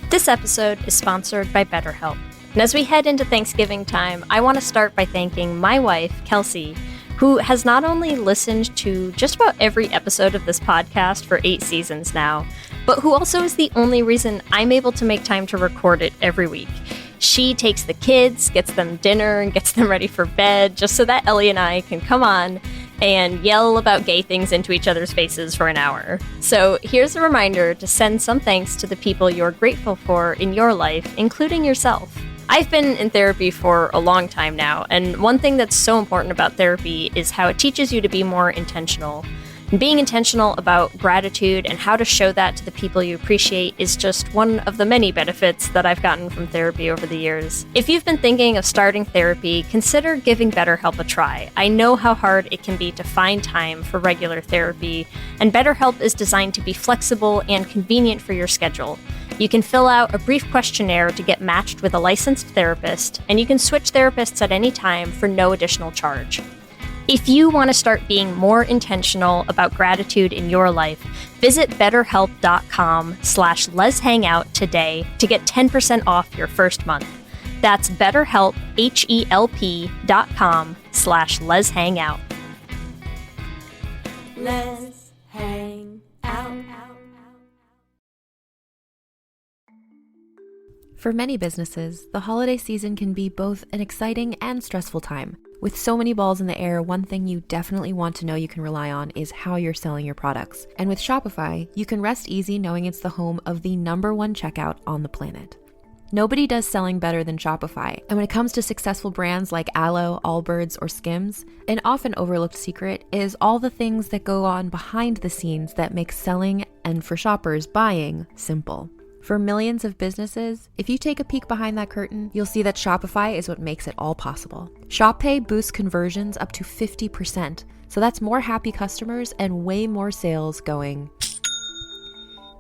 This episode is sponsored by BetterHelp. And as we head into Thanksgiving time, I want to start by thanking my wife, Kelsey, who has not only listened to just about every episode of this podcast for 8 seasons now, but who also is the only reason I'm able to make time to record it every week. She takes the kids, gets them dinner, and gets them ready for bed, just so that Ellie and I can come on and yell about gay things into each other's faces for an hour. So here's a reminder to send some thanks to the people you're grateful for in your life, including yourself. I've been in therapy for a long time now, and one thing that's so important about therapy is how it teaches you to be more intentional. And being intentional about gratitude and how to show that to the people you appreciate is just one of the many benefits that I've gotten from therapy over the years. If you've been thinking of starting therapy, consider giving BetterHelp a try. I know how hard it can be to find time for regular therapy, and BetterHelp is designed to be flexible and convenient for your schedule. You can fill out a brief questionnaire to get matched with a licensed therapist, and you can switch therapists at any time for no additional charge. If you want to start being more intentional about gratitude in your life, visit betterhelp.com/letshangout today to get 10% off your first month. That's BetterHelp, HELP.com/letshangout. Let's hang out. For many businesses, the holiday season can be both an exciting and stressful time. With so many balls in the air, one thing you definitely want to know you can rely on is how you're selling your products. And with Shopify, you can rest easy knowing it's the home of the #1 checkout on the planet. Nobody does selling better than Shopify. And when it comes to successful brands like Aloe, Allbirds, or Skims, an often overlooked secret is all the things that go on behind the scenes that make selling, and for shoppers, buying, simple. For millions of businesses, if you take a peek behind that curtain, you'll see that Shopify is what makes it all possible. Shop Pay boosts conversions up to 50%, so that's more happy customers and way more sales going.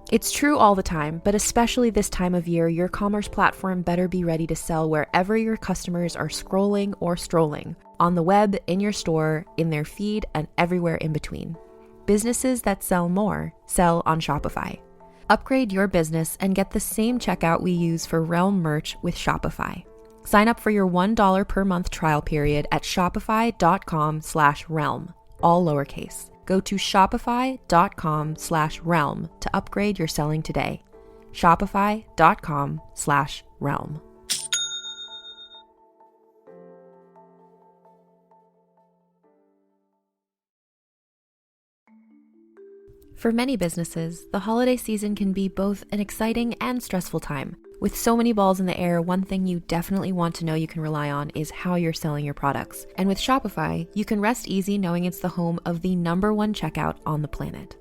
It's true all the time, but especially this time of year, your commerce platform better be ready to sell wherever your customers are scrolling or strolling, on the web, in your store, in their feed, and everywhere in between. Businesses that sell more sell on Shopify. Upgrade your business and get the same checkout we use for Realm merch with Shopify. Sign up for your $1 per month trial period at shopify.com/realm, all lowercase. Go to shopify.com/realm to upgrade your selling today. Shopify.com/realm. For many businesses, the holiday season can be both an exciting and stressful time. With so many balls in the air, one thing you definitely want to know you can rely on is how you're selling your products. And with Shopify, you can rest easy knowing it's the home of the #1 checkout on the planet.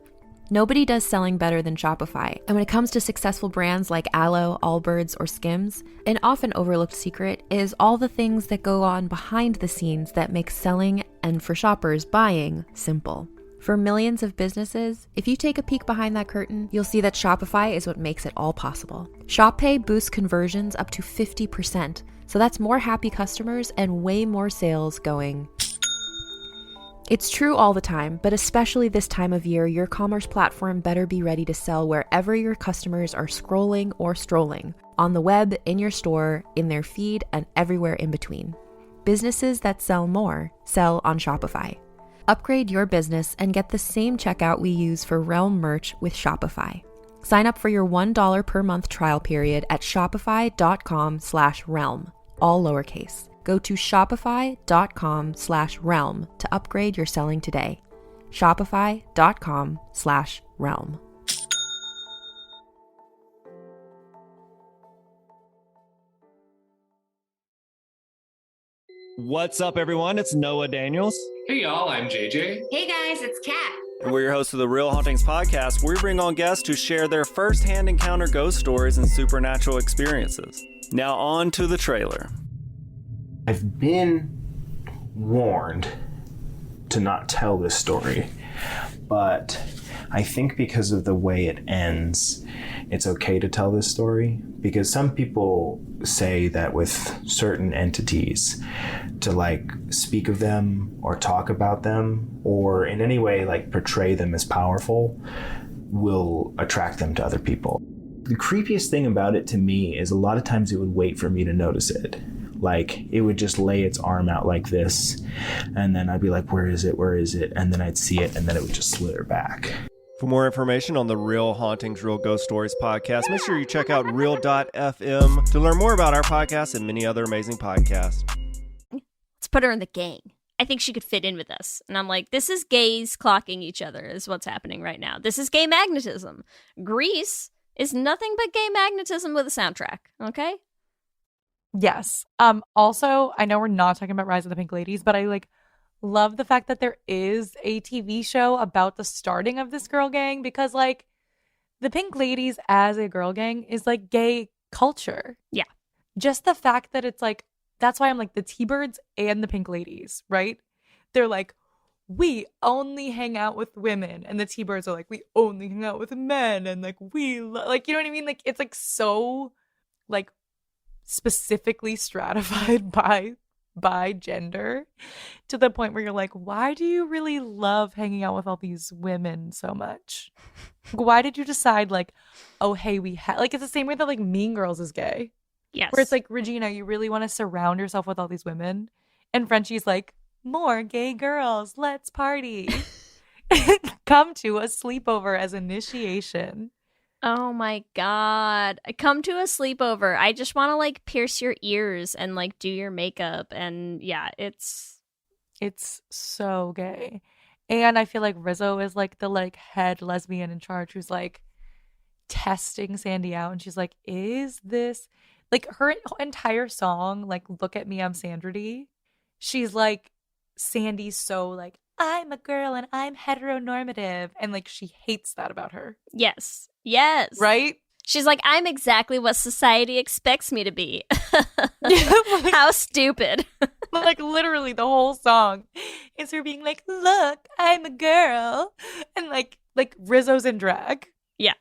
Nobody does selling better than Shopify. And when it comes to successful brands like Aloe, Allbirds, or Skims, an often overlooked secret is all the things that go on behind the scenes that make selling, and for shoppers, buying, simple. For millions of businesses, if you take a peek behind that curtain, you'll see that Shopify is what makes it all possible. Shop Pay boosts conversions up to 50%, so that's more happy customers and way more sales going. It's true all the time, but especially this time of year, your commerce platform better be ready to sell wherever your customers are scrolling or strolling, on the web, in your store, in their feed, and everywhere in between. Businesses that sell more sell on Shopify. Upgrade your business and get the same checkout we use for Realm merch with Shopify. Sign up for your $1 per month trial period at shopify.com/realm, all lowercase. Go to shopify.com/realm to upgrade your selling today. Shopify.com/realm. What's up, everyone? It's Noah Daniels. Hey, y'all, I'm JJ. Hey, guys, it's Kat. And we're your hosts of the Real Hauntings podcast, where we bring on guests to share their first-hand encounter ghost stories and supernatural experiences. Now on to the trailer. I've been warned to not tell this story, but I think because of the way it ends, it's okay to tell this story, because some people say that with certain entities, to speak of them or talk about them or in any way portray them as powerful will attract them to other people. The creepiest thing about it to me is a lot of times it would wait for me to notice it. It would just lay its arm out like this, and then I'd be like, where is it? Where is it? And then I'd see it, and then it would just slither back. For more information on the Real Hauntings, Real Ghost Stories podcast, make sure you check out real.fm to learn more about our podcast and many other amazing podcasts. Let's put her in the gang. I think she could fit in with us. And I'm like, this is gays clocking each other is what's happening right now. This is gay magnetism. Grease is nothing but gay magnetism with a soundtrack, okay? Yes. Also, I know we're not talking about Rise of the Pink Ladies, but I love the fact that there is a TV show about the starting of this girl gang, because like the Pink Ladies as a girl gang is like gay culture. Yeah. Just the fact that it's like, that's why I'm like the T-Birds and the Pink Ladies, right? They're like, we only hang out with women, and the T-Birds are like, we only hang out with men, and like like, you know what I mean? Like it's like so like specifically stratified by gender, to the point where you're like, why do you really love hanging out with all these women so much? Why did you decide like, oh hey, like it's the same way that like Mean Girls is gay. Yes. Where it's like, Regina, you really want to surround yourself with all these women, and Frenchie's like, more gay girls, let's party. Come to a sleepover as initiation. Oh my God. Come to a sleepover. I just want to like pierce your ears and like do your makeup. And yeah, it's so gay. And I feel like Rizzo is like the like head lesbian in charge, who's like testing Sandy out. And she's like, is this like her entire song, like Look at Me, I'm Sandra? She's like, Sandy's so like, I'm a girl and I'm heteronormative, and like she hates that about her. Yes Right? She's like, I'm exactly what society expects me to be. How stupid. Like literally the whole song is her being like, look, I'm a girl, and like Rizzo's in drag. Yeah.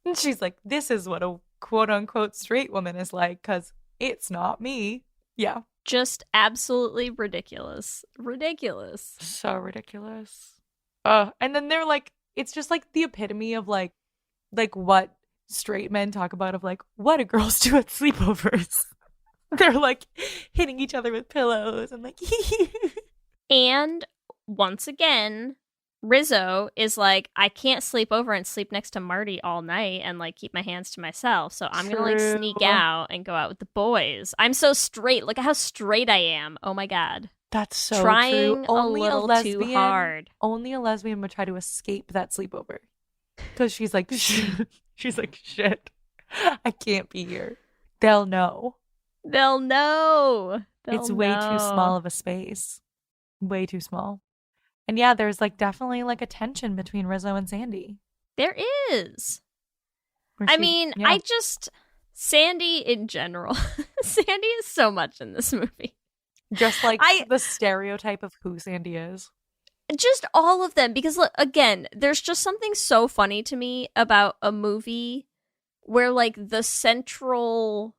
And she's like, this is what a quote unquote straight woman is like, because it's not me. Yeah. Just absolutely ridiculous. Ridiculous. So ridiculous. And then they're like, it's just like the epitome of like what straight men talk about, of like, what do girls do at sleepovers? They're like hitting each other with pillows and like And once again, Rizzo is like, I can't sleep over and sleep next to Marty all night and like keep my hands to myself. So I'm gonna like sneak out and go out with the boys. I'm so straight. Look at how straight I am. Oh my God. That's so trying true. Only a little too hard. Only a lesbian would try to escape that sleepover, because she's like, shit, I can't be here. They'll know. It's way too small of a space. Way too small. And yeah, there's like definitely like a tension between Rizzo and Sandy. There is. Where I she- mean, yeah. Sandy in general. Sandy is so much in this movie. Just like the stereotype of who Sandy is. Just all of them. Because, look, again, there's just something so funny to me about a movie where, like, the central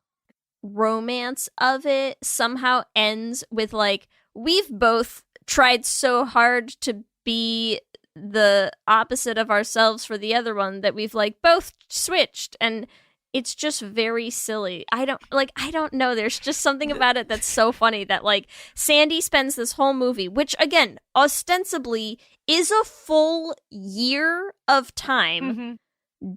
romance of it somehow ends with, like, we've both tried so hard to be the opposite of ourselves for the other one that we've, like, both switched. And it's just very silly. I don't know. There's just something about it that's so funny that, like, Sandy spends this whole movie, which, again, ostensibly is a full year of time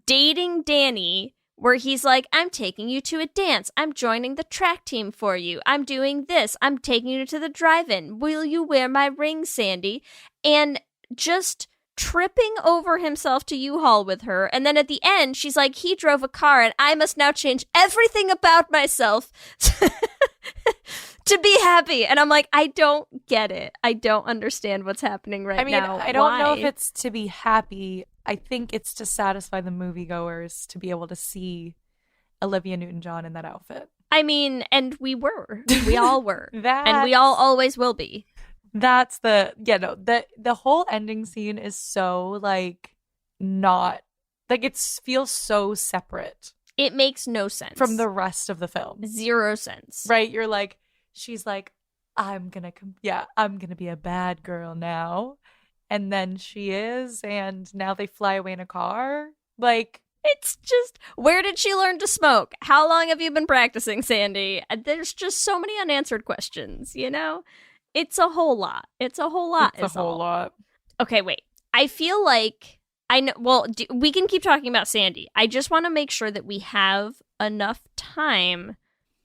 dating Danny, where he's like, I'm taking you to a dance. I'm joining the track team for you. I'm doing this. I'm taking you to the drive-in. Will you wear my ring, Sandy? And just tripping over himself to U-Haul with her. And then at the end, she's like, he drove a car and I must now change everything about myself to be happy. And I'm like, I don't get it. I don't understand what's happening right now. I don't know if it's to be happy. I think it's to satisfy the moviegoers to be able to see Olivia Newton-John in that outfit. I mean, and we were. We all were. That And we all always will be. That's the whole ending scene is so like not like it feels so separate. It makes no sense from the rest of the film. 0 sense. Right? You're like, she's like, I'm gonna be a bad girl now, and then she is, and now they fly away in a car. Like, it's just, where did she learn to smoke? How long have you been practicing, Sandy? There's just so many unanswered questions, you know? It's a whole lot. It's a whole lot. It's a whole lot. Okay, wait. I feel like I know. Well, we can keep talking about Sandy. I just want to make sure that we have enough time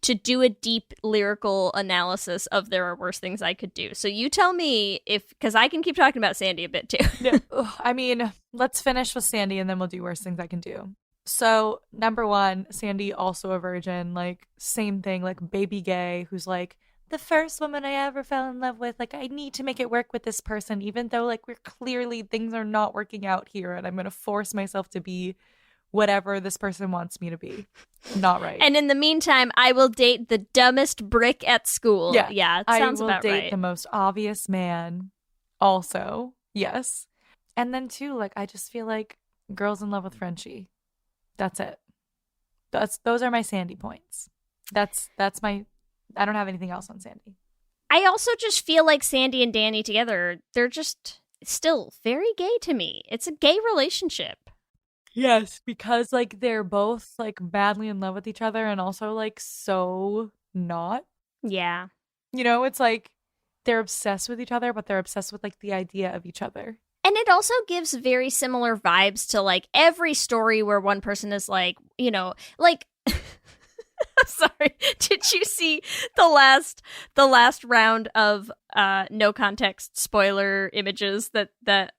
to do a deep lyrical analysis of There Are Worse Things I Could Do. So you tell me because I can keep talking about Sandy a bit too. Yeah, I mean, let's finish with Sandy and then we'll do Worst Things I Can Do. So, number one, Sandy, also a virgin, like, same thing, like, baby gay, who's like, the first woman I ever fell in love with. Like, I need to make it work with this person, even though, like, we're clearly, things are not working out here, and I'm going to force myself to be whatever this person wants me to be. Not right. And in the meantime, I will date the dumbest brick at school. Yeah, it sounds about right. I will date the most obvious man also. Yes. And then, too, like, I just feel like girls in love with Frenchie. That's it. Those are my Sandy points. That's my... I don't have anything else on Sandy. I also just feel like Sandy and Danny together, they're just still very gay to me. It's a gay relationship. Yes, because, like, they're both, like, madly in love with each other and also, like, so not. Yeah. You know, it's like they're obsessed with each other, but they're obsessed with, like, the idea of each other. And it also gives very similar vibes to, like, every story where one person is like, you know, like... Sorry. Did you see the last round of no context spoiler images that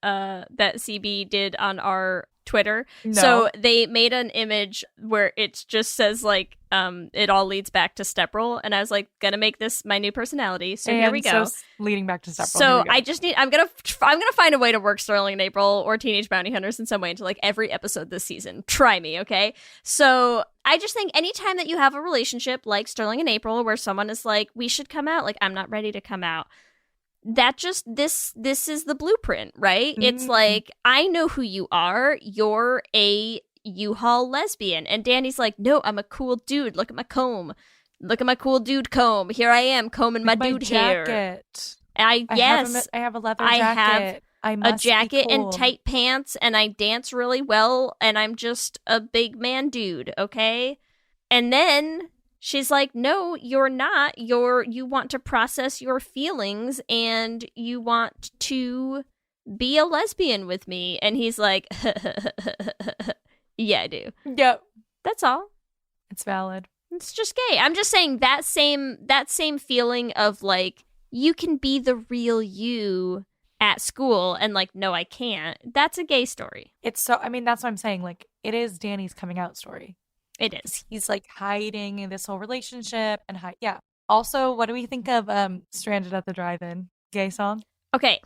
CB did on our Twitter? No. So they made an image where it just says like it all leads back to Stepprel, and I was like, gonna make this my new personality. So here we go. So leading back to Stepprel. So I just need I'm gonna find a way to work Sterling and April or Teenage Bounty Hunters in some way into like every episode this season. Try me, okay? So I just think anytime that you have a relationship like Sterling and April where someone is like, we should come out, like I'm not ready to come out, that just this is the blueprint, right? Mm-hmm. It's like, I know who you are. You're a U-Haul lesbian. And Danny's like, no, I'm a cool dude. Look at my comb. Look at my cool dude comb. Here I am combing my dude hair. I have a leather jacket. I have a jacket and tight pants, and I dance really well, and I'm just a big man dude, okay? And then she's like, no, you're not. You want to process your feelings, and you want to be a lesbian with me. And he's like, yeah, I do. Yep. That's all. It's valid. It's just gay. I'm just saying that same feeling of like, you can be the real you at school, and like, no, I can't. That's a gay story. It's so, I mean, that's what I'm saying. Like, it is Danny's coming out story. It is. He's like hiding in this whole relationship and yeah. Also, what do we think of Stranded at the Drive-In? Gay song? Okay,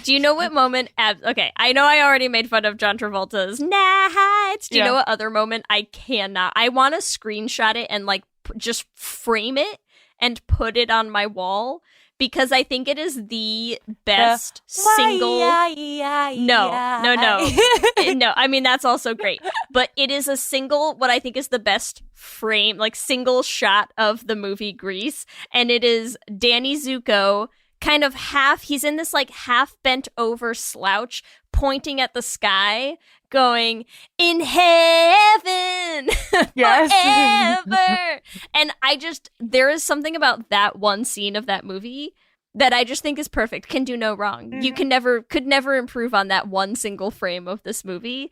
do you know what moment? Okay, I know I already made fun of John Travolta's Nights. Do you know what other moment I cannot? I want to screenshot it and like just frame it and put it on my wall because I think it is the best single. No. No, I mean, that's also great. But it is a single, what I think is the best frame, like single shot of the movie Grease. And it is Danny Zuko kind of he's in this like half bent over slouch pointing at the sky going, in heaven yes. forever. And there is something about that one scene of that movie that I just think is perfect, can do no wrong. You could never improve on that one single frame of this movie.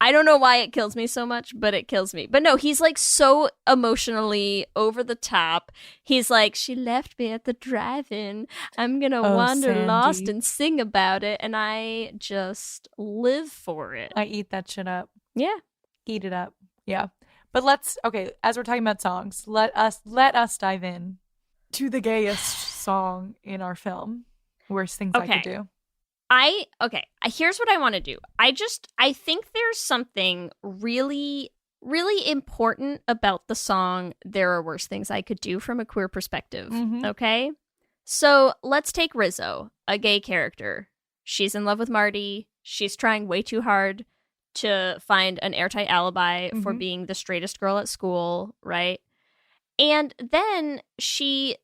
I don't know why it kills me so much, but it kills me. But no, he's like so emotionally over the top. He's like, she left me at the drive-in. I'm going to wander Sandy. lost and sing about it. And I just live for it. I eat that shit up. Yeah. Eat it up. Yeah. But as we're talking about songs, let us dive in to the gayest song in our film. Worst things I could do. Here's what I want to do. I think there's something really, really important about the song There Are Worse Things I Could Do from a queer perspective, okay? So let's take Rizzo, a gay character. She's in love with Marty. She's trying way too hard to find an airtight alibi for being the straightest girl at school, right? And then she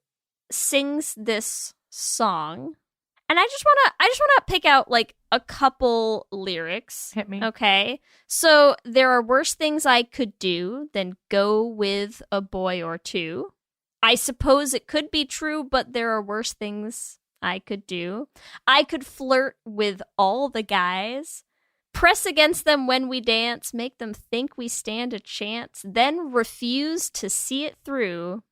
sings this song. And I just wanna pick out like a couple lyrics. Hit me. Okay. So there are worse things I could do than go with a boy or two. I suppose it could be true, but there are worse things I could do. I could flirt with all the guys, press against them when we dance, make them think we stand a chance, then refuse to see it through.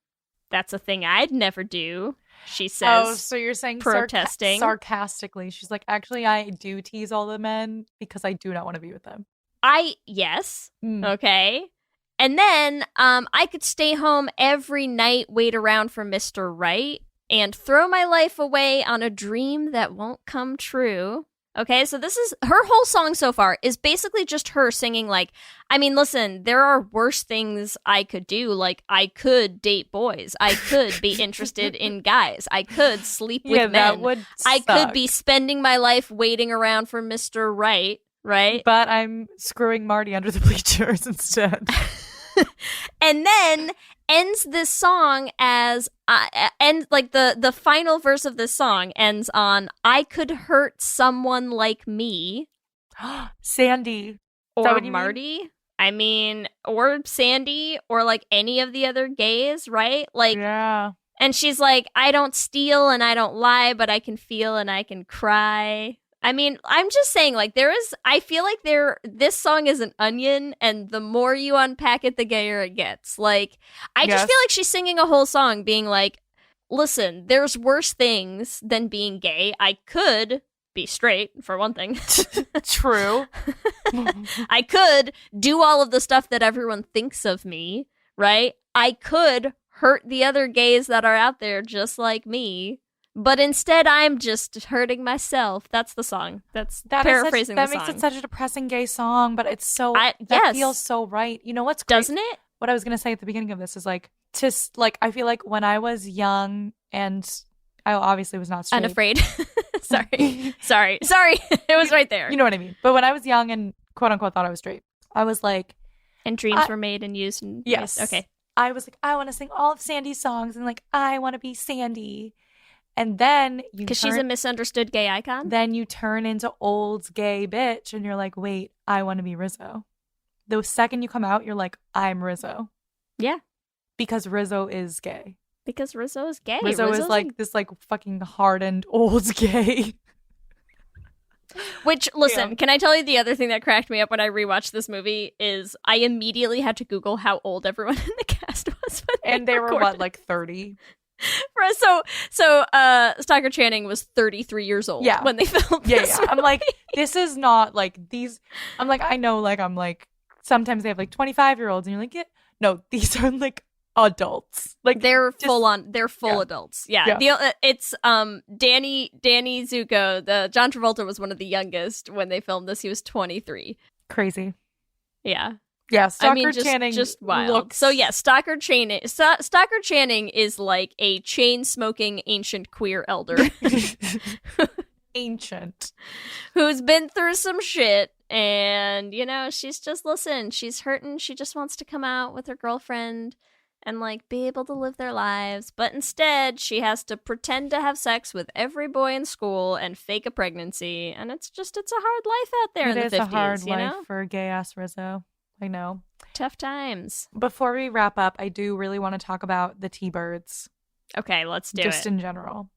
That's a thing I'd never do. She says. Oh, so you're saying protesting sarcastically. She's like, actually, I do tease all the men because I do not want to be with them. Yes. Okay. And then I could stay home every night, wait around for Mr. Right, and throw my life away on a dream that won't come true. Okay, so this is her whole song so far is basically just her singing like, I mean, listen, there are worse things I could do. Like, I could date boys. I could be interested in guys. I could sleep with men. That would I suck. could be spending my life waiting around for Mr. Right, right? But I'm screwing Marty under the bleachers instead. And then ends this song as the final verse of this song ends on I could hurt someone like me. Sandy. Is that Or what you Marty. mean? I mean, or Sandy, or like any of the other gays, right? Like, yeah. And she's like, I don't steal and I don't lie, but I can feel and I can cry. I mean, I'm just saying, like, I feel like this song is an onion, and the more you unpack it, the gayer it gets. Like, I just feel like she's singing a whole song being like, listen, there's worse things than being gay. I could be straight, for one thing. True. I could do all of the stuff that everyone thinks of me, right? I could hurt the other gays that are out there just like me. But instead, I'm just hurting myself. That's the song. That's paraphrasing the song. That makes it such a depressing gay song, but it's so, yes. that feels so right. You know what's great? Doesn't it? What I was going to say at the beginning of this is like, I feel like when I was young and I obviously was not straight. Unafraid. Sorry. It was right there. You know what I mean? But when I was young and quote unquote thought I was straight, I was like. And dreams were made and used. And yes. Used. Okay. I was like, I want to sing all of Sandy's songs and like, I want to be Sandy. And then because she's a misunderstood gay icon. Then you turn into old gay bitch, and you're like, wait, I want to be Rizzo. The second you come out, you're like, I'm Rizzo. Yeah, because Rizzo is gay. Because Rizzo is gay. Rizzo is like this, like fucking hardened old gay. Which, listen, Can I tell you the other thing that cracked me up when I rewatched this movie is I immediately had to Google how old everyone in the cast was. And they were what, like 30? So Stockard Channing was 33 years old when they filmed this movie. I'm like, this is not like these. I'm like, I know, like, I'm like, sometimes they have like 25-year-olds and you're like, no, these are like adults. Like they're full adults. Yeah. It's Danny Zuko, the John Travolta was one of the youngest when they filmed this. He was 23. Crazy. Yeah. Yeah, Stockard Channing just wild. Looks... So yeah, Stockard Channing is like a chain-smoking ancient queer elder. Ancient. Who's been through some shit, and, you know, she's just, listen, she's hurting, she just wants to come out with her girlfriend and, like, be able to live their lives, but instead, she has to pretend to have sex with every boy in school and fake a pregnancy, and it's a hard life out there in the 50s, It is a hard you know? life for a gay-ass Rizzo. I know. Tough times. Before we wrap up, I do really want to talk about the T-Birds. Okay, let's do it. Just in general.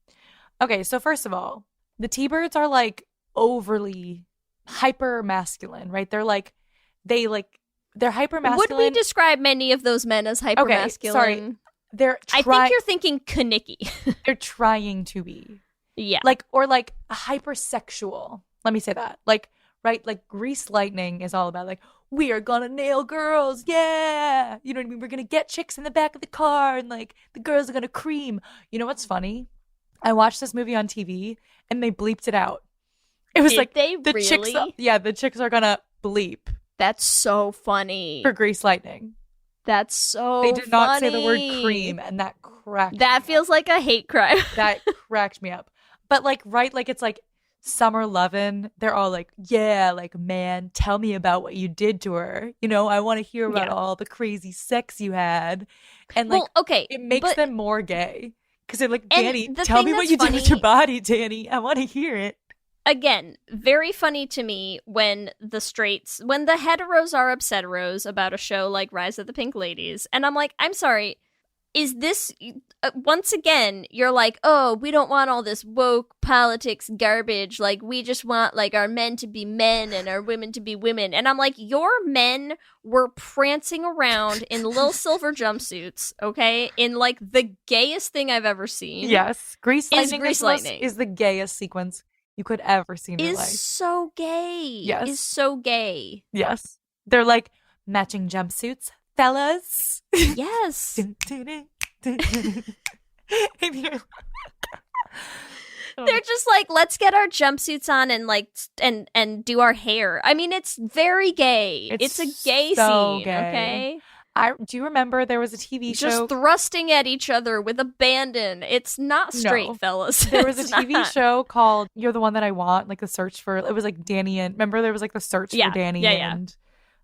Okay, so first of all, the T-Birds are like overly hyper masculine, right? They're hyper masculine. Would we describe many of those men as hyper masculine? Sorry. I think you're thinking Kaneki. They're trying to be. Yeah. Or hypersexual. Let me say that. Like, right? Like Grease Lightning is all about like, we are gonna nail girls, yeah. You know what I mean? We're gonna get chicks in the back of the car and like the girls are gonna cream. You know what's funny? I watched this movie on TV and they bleeped it out. It was the chicks are gonna bleep. That's so funny. For Grease Lightning. That's so They did not say the word cream, and that cracked me up. Feels like a hate crime. That cracked me up. But like, right, like it's like Summer Lovin', they're all like, yeah, like, man, tell me about what you did to her. You know, I want to hear about all the crazy sex you had. And like, it makes them more gay. Because they're like, Danny, tell me what you did with your body, Danny. I want to hear it. Again, very funny to me when the heteros are upsetteros about a show like Rise of the Pink Ladies. And I'm like, I'm sorry, is this, once again, you're like, oh, we don't want all this woke politics garbage. Like, we just want, like, our men to be men and our women to be women. And I'm like, your men were prancing around in little silver jumpsuits, okay? In, like, the gayest thing I've ever seen. Yes. Grease Lightning is the gayest sequence you could ever see in your life. Is so gay. Yes. Is so gay. Yes. They're, like, matching jumpsuits, fellas. Yes. They're just like, let's get our jumpsuits on and like and do our hair. I mean, it's very gay. It's a gay so scene, gay. okay? Do you remember there was a TV show just thrusting at each other with abandon? It's not straight, No. fellas. There was a It's TV not. show called You're the One That I Want, like the search for, it was like Danny and, remember there was like the search for Danny and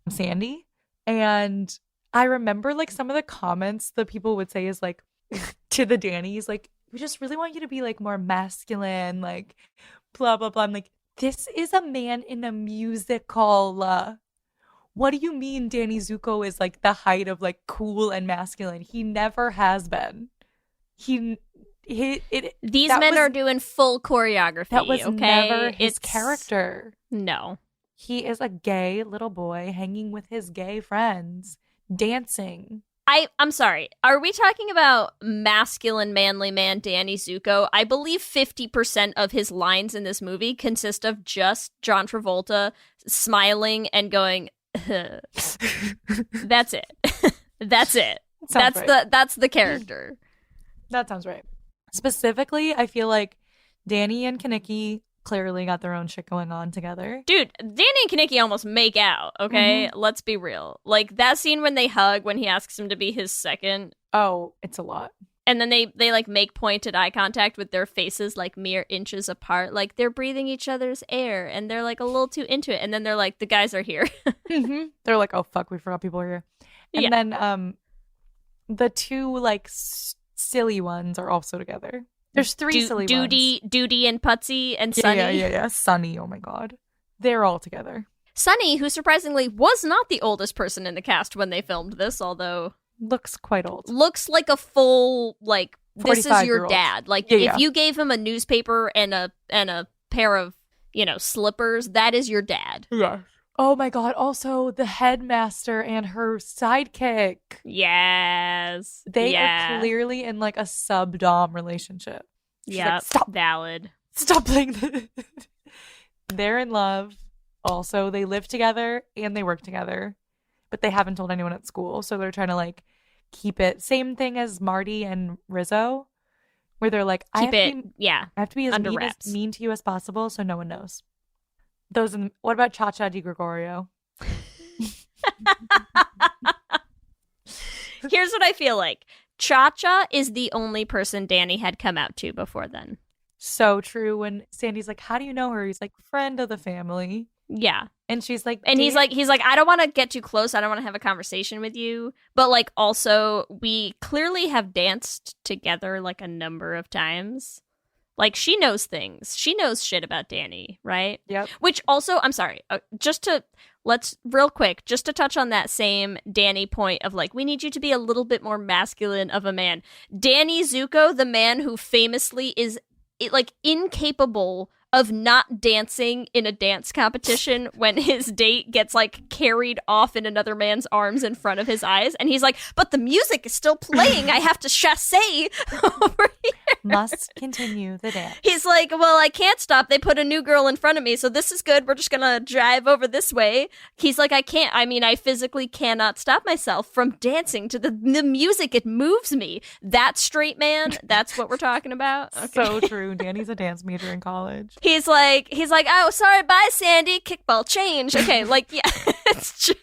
Sandy? And I remember like some of the comments that people would say is like, to the Dannys, like, we just really want you to be like more masculine, like blah, blah, blah. I'm like, this is a man in a musical. What do you mean Danny Zuko is like the height of like cool and masculine? He never has been. These men are doing full choreography. That was okay? never his character. No. He is a gay little boy hanging with his gay friends, dancing. I'm sorry. Are we talking about masculine, manly man Danny Zuko? I believe 50% of his lines in this movie consist of just John Travolta smiling and going, that's it. That's it. That's the character. That sounds right. Specifically, I feel like Danny and Kaneki clearly got their own shit going on together. Dude, Danny and Kaneki almost make out, okay? Let's be real. Like, that scene when they hug, when he asks him to be his second. Oh, it's a lot. And then they like, make pointed eye contact with their faces, like, mere inches apart. Like, they're breathing each other's air, and they're, like, a little too into it. And then they're like, the guys are here. They're like, oh, fuck, we forgot people are here. And then the two, like, silly ones are also together. There's three silly ones. Doody and Putsy and Sunny. Yeah. Sunny, oh my god. They're all together. Sunny, who surprisingly was not the oldest person in the cast when they filmed this, although... Looks quite old. Looks like a full, like, this is your dad. Like, if you gave him a newspaper and a pair of, slippers, that is your dad. Yeah. Oh my god, also the headmaster and her sidekick. Yes. They are clearly in like a sub-dom relationship. Yeah, like, stop. Valid. Stop playing this. They're in love. Also, they live together and they work together. But they haven't told anyone at school. So they're trying to like keep it. Same thing as Marty and Rizzo. Where they're like, I have to be as mean to you as possible so no one knows. What about Cha-Cha Di Gregorio? Here's what I feel like. Cha-Cha is the only person Danny had come out to before then. So true. When Sandy's like, how do you know her? He's like, friend of the family. Yeah. And she's like, and he's like, I don't want to get too close. I don't want to have a conversation with you. But like, also, we clearly have danced together like a number of times. Like, she knows things. She knows shit about Danny, right? Yep. Which also, I'm sorry, just to touch on that same Danny point of, like, we need you to be a little bit more masculine of a man. Danny Zuko, the man who famously is, like, incapable of not dancing in a dance competition when his date gets, like, carried off in another man's arms in front of his eyes. And he's like, but the music is still playing. I have to chassé over here. Must continue the dance. He's like, well, I can't stop. They put a new girl in front of me, so this is good. We're just gonna drive over this way. He's like, I physically cannot stop myself from dancing to the music. It moves me. That straight man, that's what we're talking about. Okay. So true. Danny's a dance major in college. He's like, oh, sorry, bye, Sandy. Kickball change. Okay, like, yeah, it's just...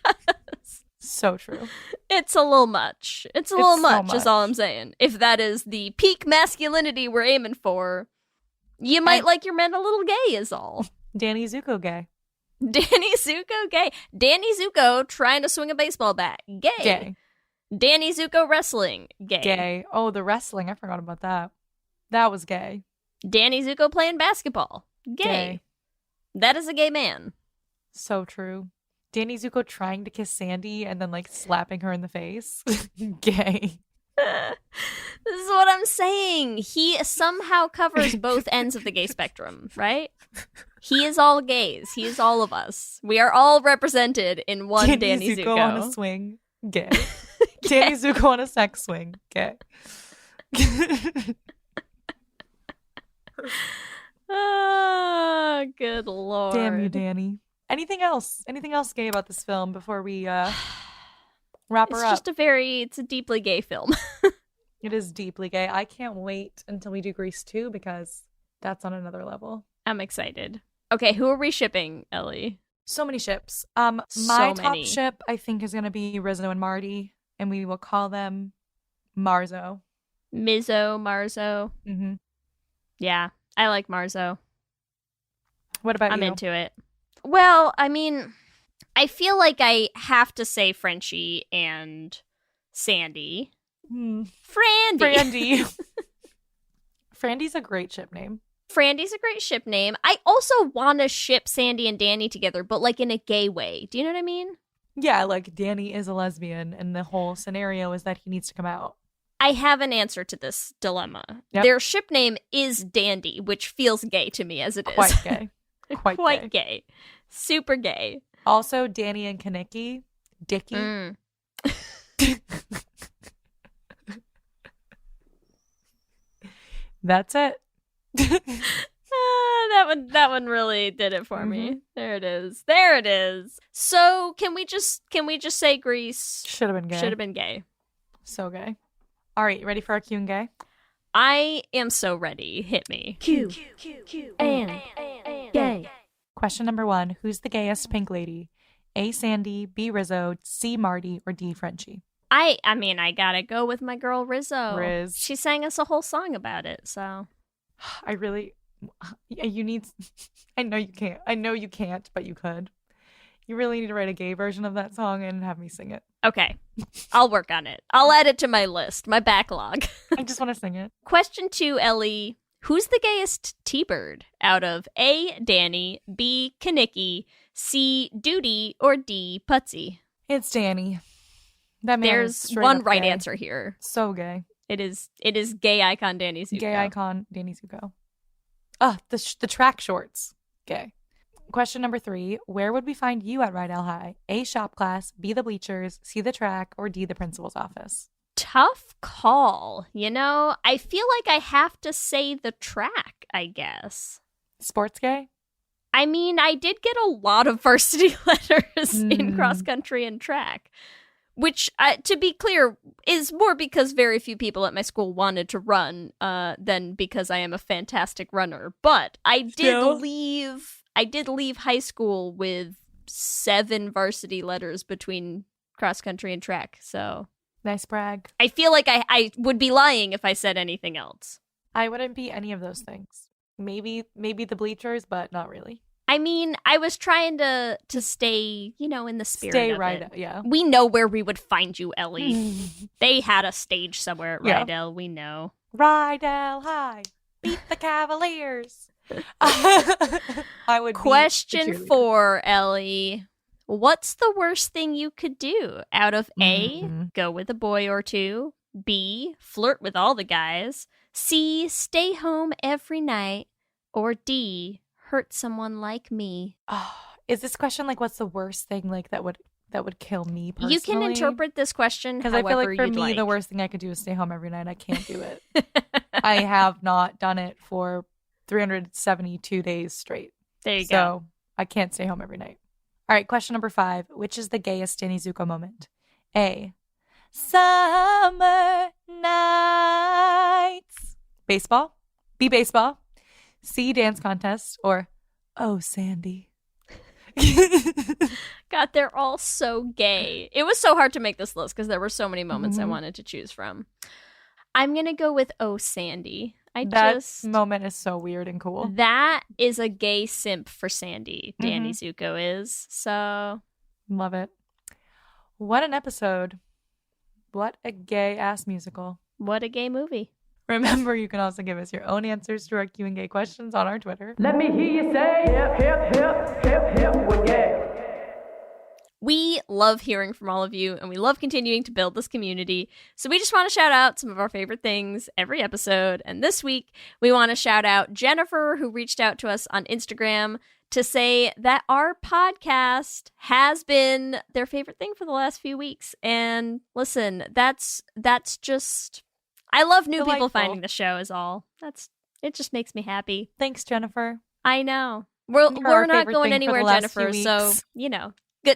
So true. It's a little much. It's a little much, so is all I'm saying. If that is the peak masculinity we're aiming for, you might like your men a little gay, is all. Danny Zuko gay. Danny Zuko gay. Danny Zuko trying to swing a baseball bat. Gay. Danny Zuko wrestling. Gay. Oh, the wrestling. I forgot about that. That was gay. Danny Zuko playing basketball. Gay. That is a gay man. So true. Danny Zuko trying to kiss Sandy and then like slapping her in the face. Gay. This is what I'm saying. He somehow covers both ends of the gay spectrum, right? He is all gays. He is all of us. We are all represented in one Danny Zuko. On a swing. Gay. Danny Zuko on a sex swing. Gay. Oh, good lord. Damn you, Danny. Anything else? Anything else gay about this film before we Wrap her up. It's a deeply gay film. It is deeply gay. I can't wait until we do Grease 2 because that's on another level. I'm excited. Okay, who are we shipping, Ellie? So many ships. My top ship, I think, is going to be Rizzo and Marty, and we will call them Marzo. Marzo. Mm-hmm. Yeah, I like Marzo. What about you? I'm into it. Well, I mean, I feel like I have to say Frenchie and Sandy. Frandy. Frandy's a great ship name. Frandy's a great ship name. I also want to ship Sandy and Danny together, but like in a gay way. Do you know what I mean? Yeah, like Danny is a lesbian, and the whole scenario is that he needs to come out. I have an answer to this dilemma. Yep. Their ship name is Dandy, which feels gay to me as it is. Quite gay. Quite gay. Super gay. Also, Danny and Kaneki. Dickie. That's it. That one really did it for me. There it is. So can we just say Grease should have been gay? So gay. All right, you ready for our Q and gay? I am so ready. Hit me. Q and gay. Question number 1: who's the gayest pink lady? A. Sandy, B. Rizzo, C. Marty, or D. Frenchie? I mean, I gotta go with my girl Rizzo. Riz. She sang us a whole song about it, so. You need, I know you can't, but you could. You really need to write a gay version of that song and have me sing it. Okay, I'll work on it. I'll add it to my list, my backlog. I just want to sing it. Question 2, Ellie. Who's the gayest T-Bird out of A. Danny, B. Kaneki, C. Duty, or D. Putsy? It's Danny. That man There's is one right gay. answer here. So gay. It is gay icon Danny Zuko. Gay icon Danny Zuko. The track shorts. Gay. Question number 3. Where would we find you at Rydell High? A. Shop class, B. The bleachers, C. The track, or D. The principal's office? Tough call. You know, I feel like I have to say the track, I guess. Sports gay? I mean, I did get a lot of varsity letters in cross country and track. Which, to be clear, is more because very few people at my school wanted to run than because I am a fantastic runner. But I did leave high school with 7 varsity letters between cross country and track. So nice brag. I feel like I would be lying if I said anything else. I wouldn't be any of those things. Maybe the bleachers, but not really. I mean, I was trying to stay, in the spirit Stay of right, it. yeah. We know where we would find you, Ellie. They had a stage somewhere at Rydell, we know. Rydell High, beat the Cavaliers. I would. Question 4, Ellie. What's the worst thing you could do? Out of A, go with a boy or two. B, flirt with all the guys. C, stay home every night. Or D, hurt someone like me. Is this question like what's the worst thing like that would kill me personally? You can interpret this question because I feel like for me the worst thing I could do is stay home every night. I can't do it. I have not done it for 372 days straight. There you so go. I can't stay home every night. All right, question number 5. Which is the gayest Danny Zuko moment? A. Summer nights. Baseball. B. Baseball. C. Dance contest. Or Oh Sandy. God, they're all so gay. It was so hard to make this list because there were so many moments I wanted to choose from. I'm going to go with Oh Sandy. That moment is so weird and cool. That is a gay simp for Sandy. Danny Zuko is. So. Love it. What an episode. What a gay ass musical. What a gay movie. Remember, you can also give us your own answers to our Q and Gay questions on our Twitter. Let me hear you say, hip, hip, hip, hip, hip, we're gay. We love hearing from all of you, and we love continuing to build this community. So we just want to shout out some of our favorite things every episode. And this week, we want to shout out Jennifer, who reached out to us on Instagram to say that our podcast has been their favorite thing for the last few weeks. And listen, that's just... I love new people finding the show is all. It just makes me happy. Thanks, Jennifer. I know. We're not going anywhere, Jennifer, so,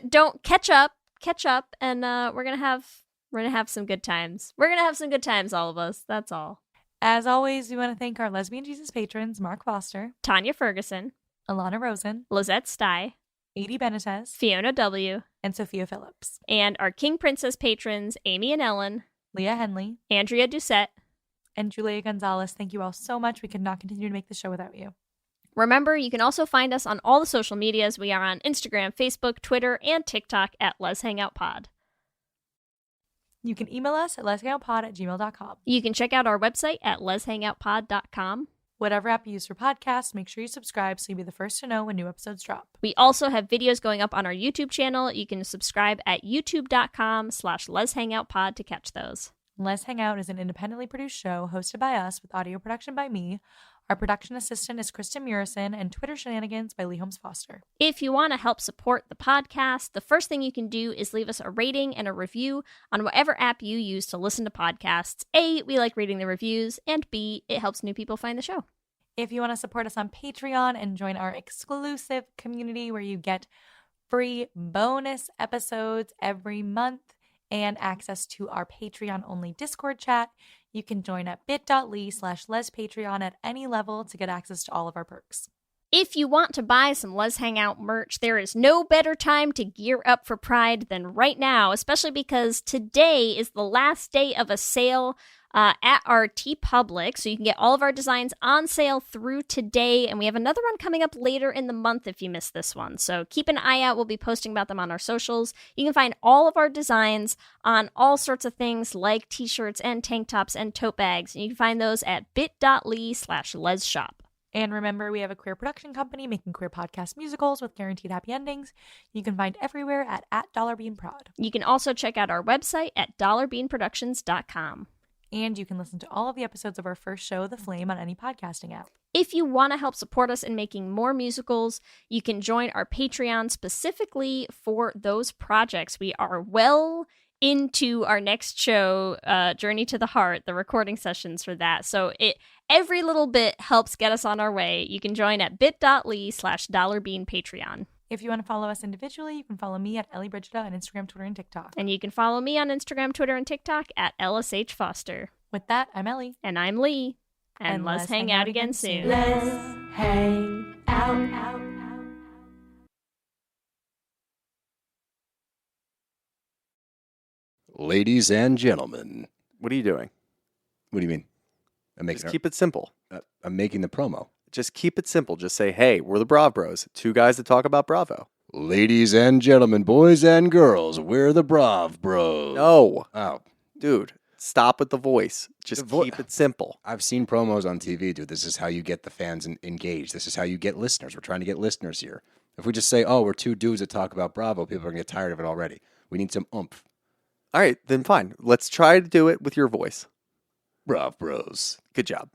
don't catch up. catch up, and we're gonna have some good times. We're gonna have some good times, all of us. That's all. As always, we want to thank our Lesbian Jesus patrons, Mark Foster, Tanya Ferguson, Alana Rosen, Lizette Stye, Edie Benitez, Fiona W., and Sophia Phillips. And our King Princess patrons, Amy and Ellen, Leah Henley, Andrea Doucette, and Julia Gonzalez. Thank you all so much. We could not continue to make the show without you. Remember, you can also find us on all the social medias. We are on Instagram, Facebook, Twitter, and TikTok at Let's Hang Out Pod. You can email us at letshangoutpod@gmail.com. You can check out our website at letshangoutpod.com. Whatever app you use for podcasts, make sure you subscribe so you'll be the first to know when new episodes drop. We also have videos going up on our YouTube channel. You can subscribe at youtube.com/letshangoutpod to catch those. Let's Hang Out is an independently produced show hosted by us with audio production by me. Our production assistant is Kristen Murison, and Twitter shenanigans by Leigh Holmes Foster. If you want to help support the podcast, the first thing you can do is leave us a rating and a review on whatever app you use to listen to podcasts. A, we like reading the reviews, and B, it helps new people find the show. If you want to support us on Patreon and join our exclusive community where you get free bonus episodes every month and access to our Patreon-only Discord chat, you can join at bit.ly/lespatreon at any level to get access to all of our perks. If you want to buy some Let's Hang Out merch, there is no better time to gear up for Pride than right now, especially because today is the last day of a sale at our TeePublic, so you can get all of our designs on sale through today, and we have another one coming up later in the month if you missed this one. So keep an eye out. We'll be posting about them on our socials. You can find all of our designs on all sorts of things like t-shirts and tank tops and tote bags, and you can find those at bit.ly/lesshop. And remember, we have a queer production company making queer podcast musicals with guaranteed happy endings. You can find everywhere at $dollarbeanprod. You can also check out our website at dollarbeanproductions.com. And you can listen to all of the episodes of our first show, The Flame, on any podcasting app. If you want to help support us in making more musicals, you can join our Patreon specifically for those projects. We are well into our next show, Journey to the Heart, the recording sessions for that. So every little bit helps get us on our way. You can join at bit.ly/dollarbeanpatreon. If you want to follow us individually, you can follow me at Ellie Brigida on Instagram, Twitter, and TikTok. And you can follow me on Instagram, Twitter, and TikTok at LSH Foster. With that, I'm Ellie. And I'm Leigh. And let's hang out again soon. Let's hang out. Ladies and gentlemen. What are you doing? What do you mean? Just keep it simple. I'm making the promo. Just keep it simple. Just say, hey, we're the Brav Bros. Two guys that talk about Bravo. Ladies and gentlemen, boys and girls, we're the Brav Bros. No. Oh. Dude, stop with the voice. Just keep it simple. I've seen promos on TV, dude. This is how you get the fans engaged. This is how you get listeners. We're trying to get listeners here. If we just say, oh, we're two dudes that talk about Bravo, people are going to get tired of it already. We need some oomph. All right, then fine. Let's try to do it with your voice. Brav Bros. Good job.